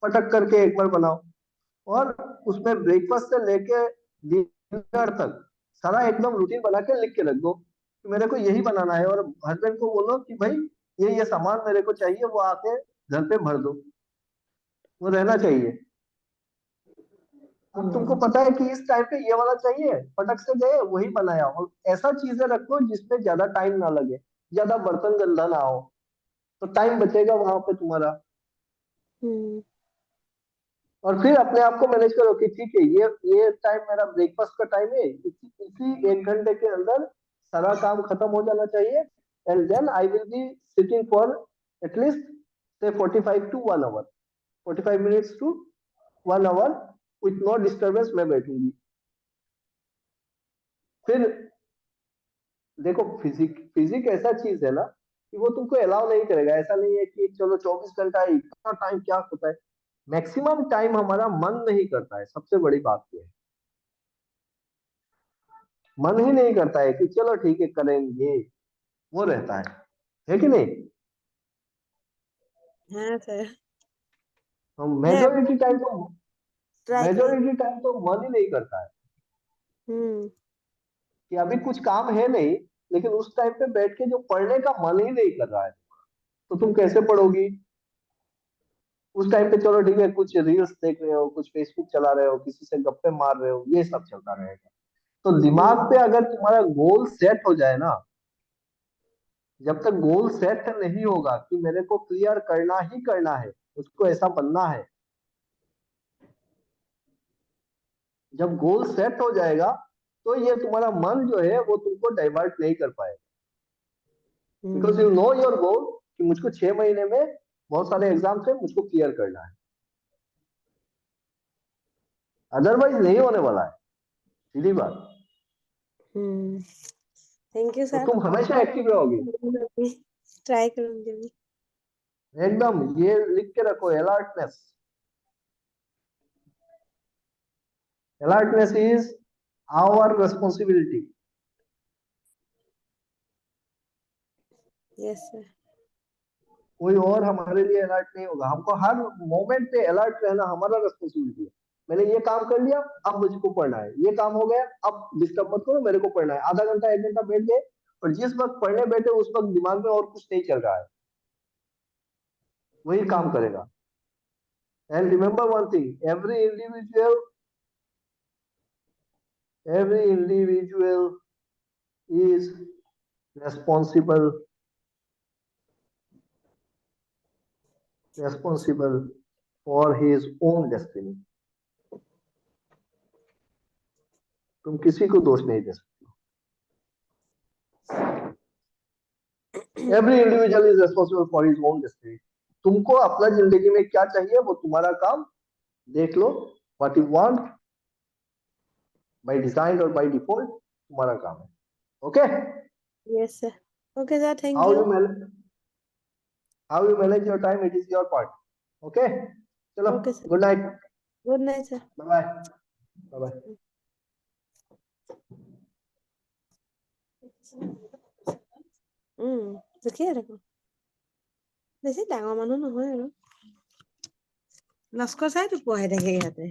A: पटक करके एक बार बनाओ, और उसमें ब्रेकफास्ट से लेके डिनर तक सारा एकदम रूटीन बना के लिख के रख दो कि मेरे को यही बनाना है, और हस्बैंड को बोलो कि भाई ये सामान मेरे को चाहिए, वो आके घर पे भर दो, वो रहना चाहिए। अब तुमको पता है कि इस टाइम पे ये वाला चाहिए, फटक से गए वही बनाया। और ऐसा चीजें रखो जिसमें ज्यादा टाइम ना लगे, ज्यादा बर्तन गंदा ना हो, तो टाइम बचेगा वहां पे तुम्हारा। और फिर अपने आप को मैनेज करो कि ठीक है, ये टाइम मेरा ब्रेकफास्ट का टाइम है, इसी 1 घंटे के अंदर सारा काम खत्म हो जाना चाहिए। And then I will be sitting for at least से 45 to 1 hour, 45 minutes to 1 hour with no disturbance मैं बैठूंगी। फिर देखो, फिजिक ऐसा चीज है ना कि वो तुमको अलाउ नहीं करेगा। ऐसा नहीं है कि चलो 24 घंटा इतना टाइम क्या होता है, मैक्सिमम टाइम हमारा मन नहीं करता है। सबसे बड़ी बात ये है, मन ही नहीं करता है कि चलो ठीक है करेंगे, वो रहता है कि नहीं?
B: हाँ सर, मैं
A: मेजोरिटी टाइम तो
B: ट्राई करूंगी।
A: मेजोरिटी टाइम तो मन ही नहीं करता है
B: हम्म।
A: कि अभी कुछ काम है नहीं, लेकिन उस टाइम पे बैठ के जो पढ़ने का मन ही नहीं कर रहा है, तो तुम कैसे पढ़ोगी? उस टाइम पे चलो ठीक है, कुछ रील्स देख रहे हो, कुछ फेसबुक चला रहे हो, किसी से गप्पे मार रहे हो, ये सब चलता रहेगा। तो दिमाग पे अगर तुम्हारा गोल सेट हो जाए ना, जब तक गोल सेट नहीं होगा कि मेरे को क्लियर करना ही करना है, उसको ऐसा बनना है, जब गोल सेट हो जाएगा तो ये तुम्हारा मन जो है वो तुमको डाइवर्ट नहीं कर पाएगा। Because you know your goal कि मुझको 6 महीने में बहुत सारे एग्जाम्स है, मुझको क्लियर करना है, अदरवाइज नहीं होने वाला है, सीधी बात।
B: थैंक यू
A: तो
B: सर।
A: तुम हमेशा एक्टिव रहोगी।
B: ट्राई करूंगी अभी।
A: एकदम ये लिख के रखो, alertness. Alertness is our responsibility.
B: Yes sir.
A: कोई और हमारे लिए अलर्ट नहीं होगा। हमको हर मोमेंट पे अलर्ट रहना हमारा रिस्पॉन्सिबिलिटी है। मैंने ये काम कर लिया, अब मुझको पढ़ना है, ये काम हो गया, अब डिस्टर्ब मत करो, मेरे को पढ़ना है। आधा घंटा 1 घंटा बैठ गए, और जिस वक्त पढ़ने बैठे उस वक्त दिमाग में और कुछ नहीं चल रहा है, वही काम करेगा। And remember one thing, every individual is responsible for his own destiny. तुम किसी को दोष नहीं दे सकते। Every individual is responsible for his own destiny. तुमको अपना जिंदगी में क्या चाहिए वो तुम्हारा काम, देख लो। What you want by design और बाय डिफॉल्ट तुम्हारा काम है। Okay?
B: Yes sir. Okay sir, thank
A: how
B: you.
A: You manage your time, it is your part. Okay, चलो,
B: okay sir.
A: Good night,
B: good night sir.
A: Bye bye, bye bye.
B: দেখিয়ে থাকো, বেছি ডাঙৰ মানুহ নহয় আৰু লস্কৰ চাইতো পঢ়াই থাকে ইয়াতে।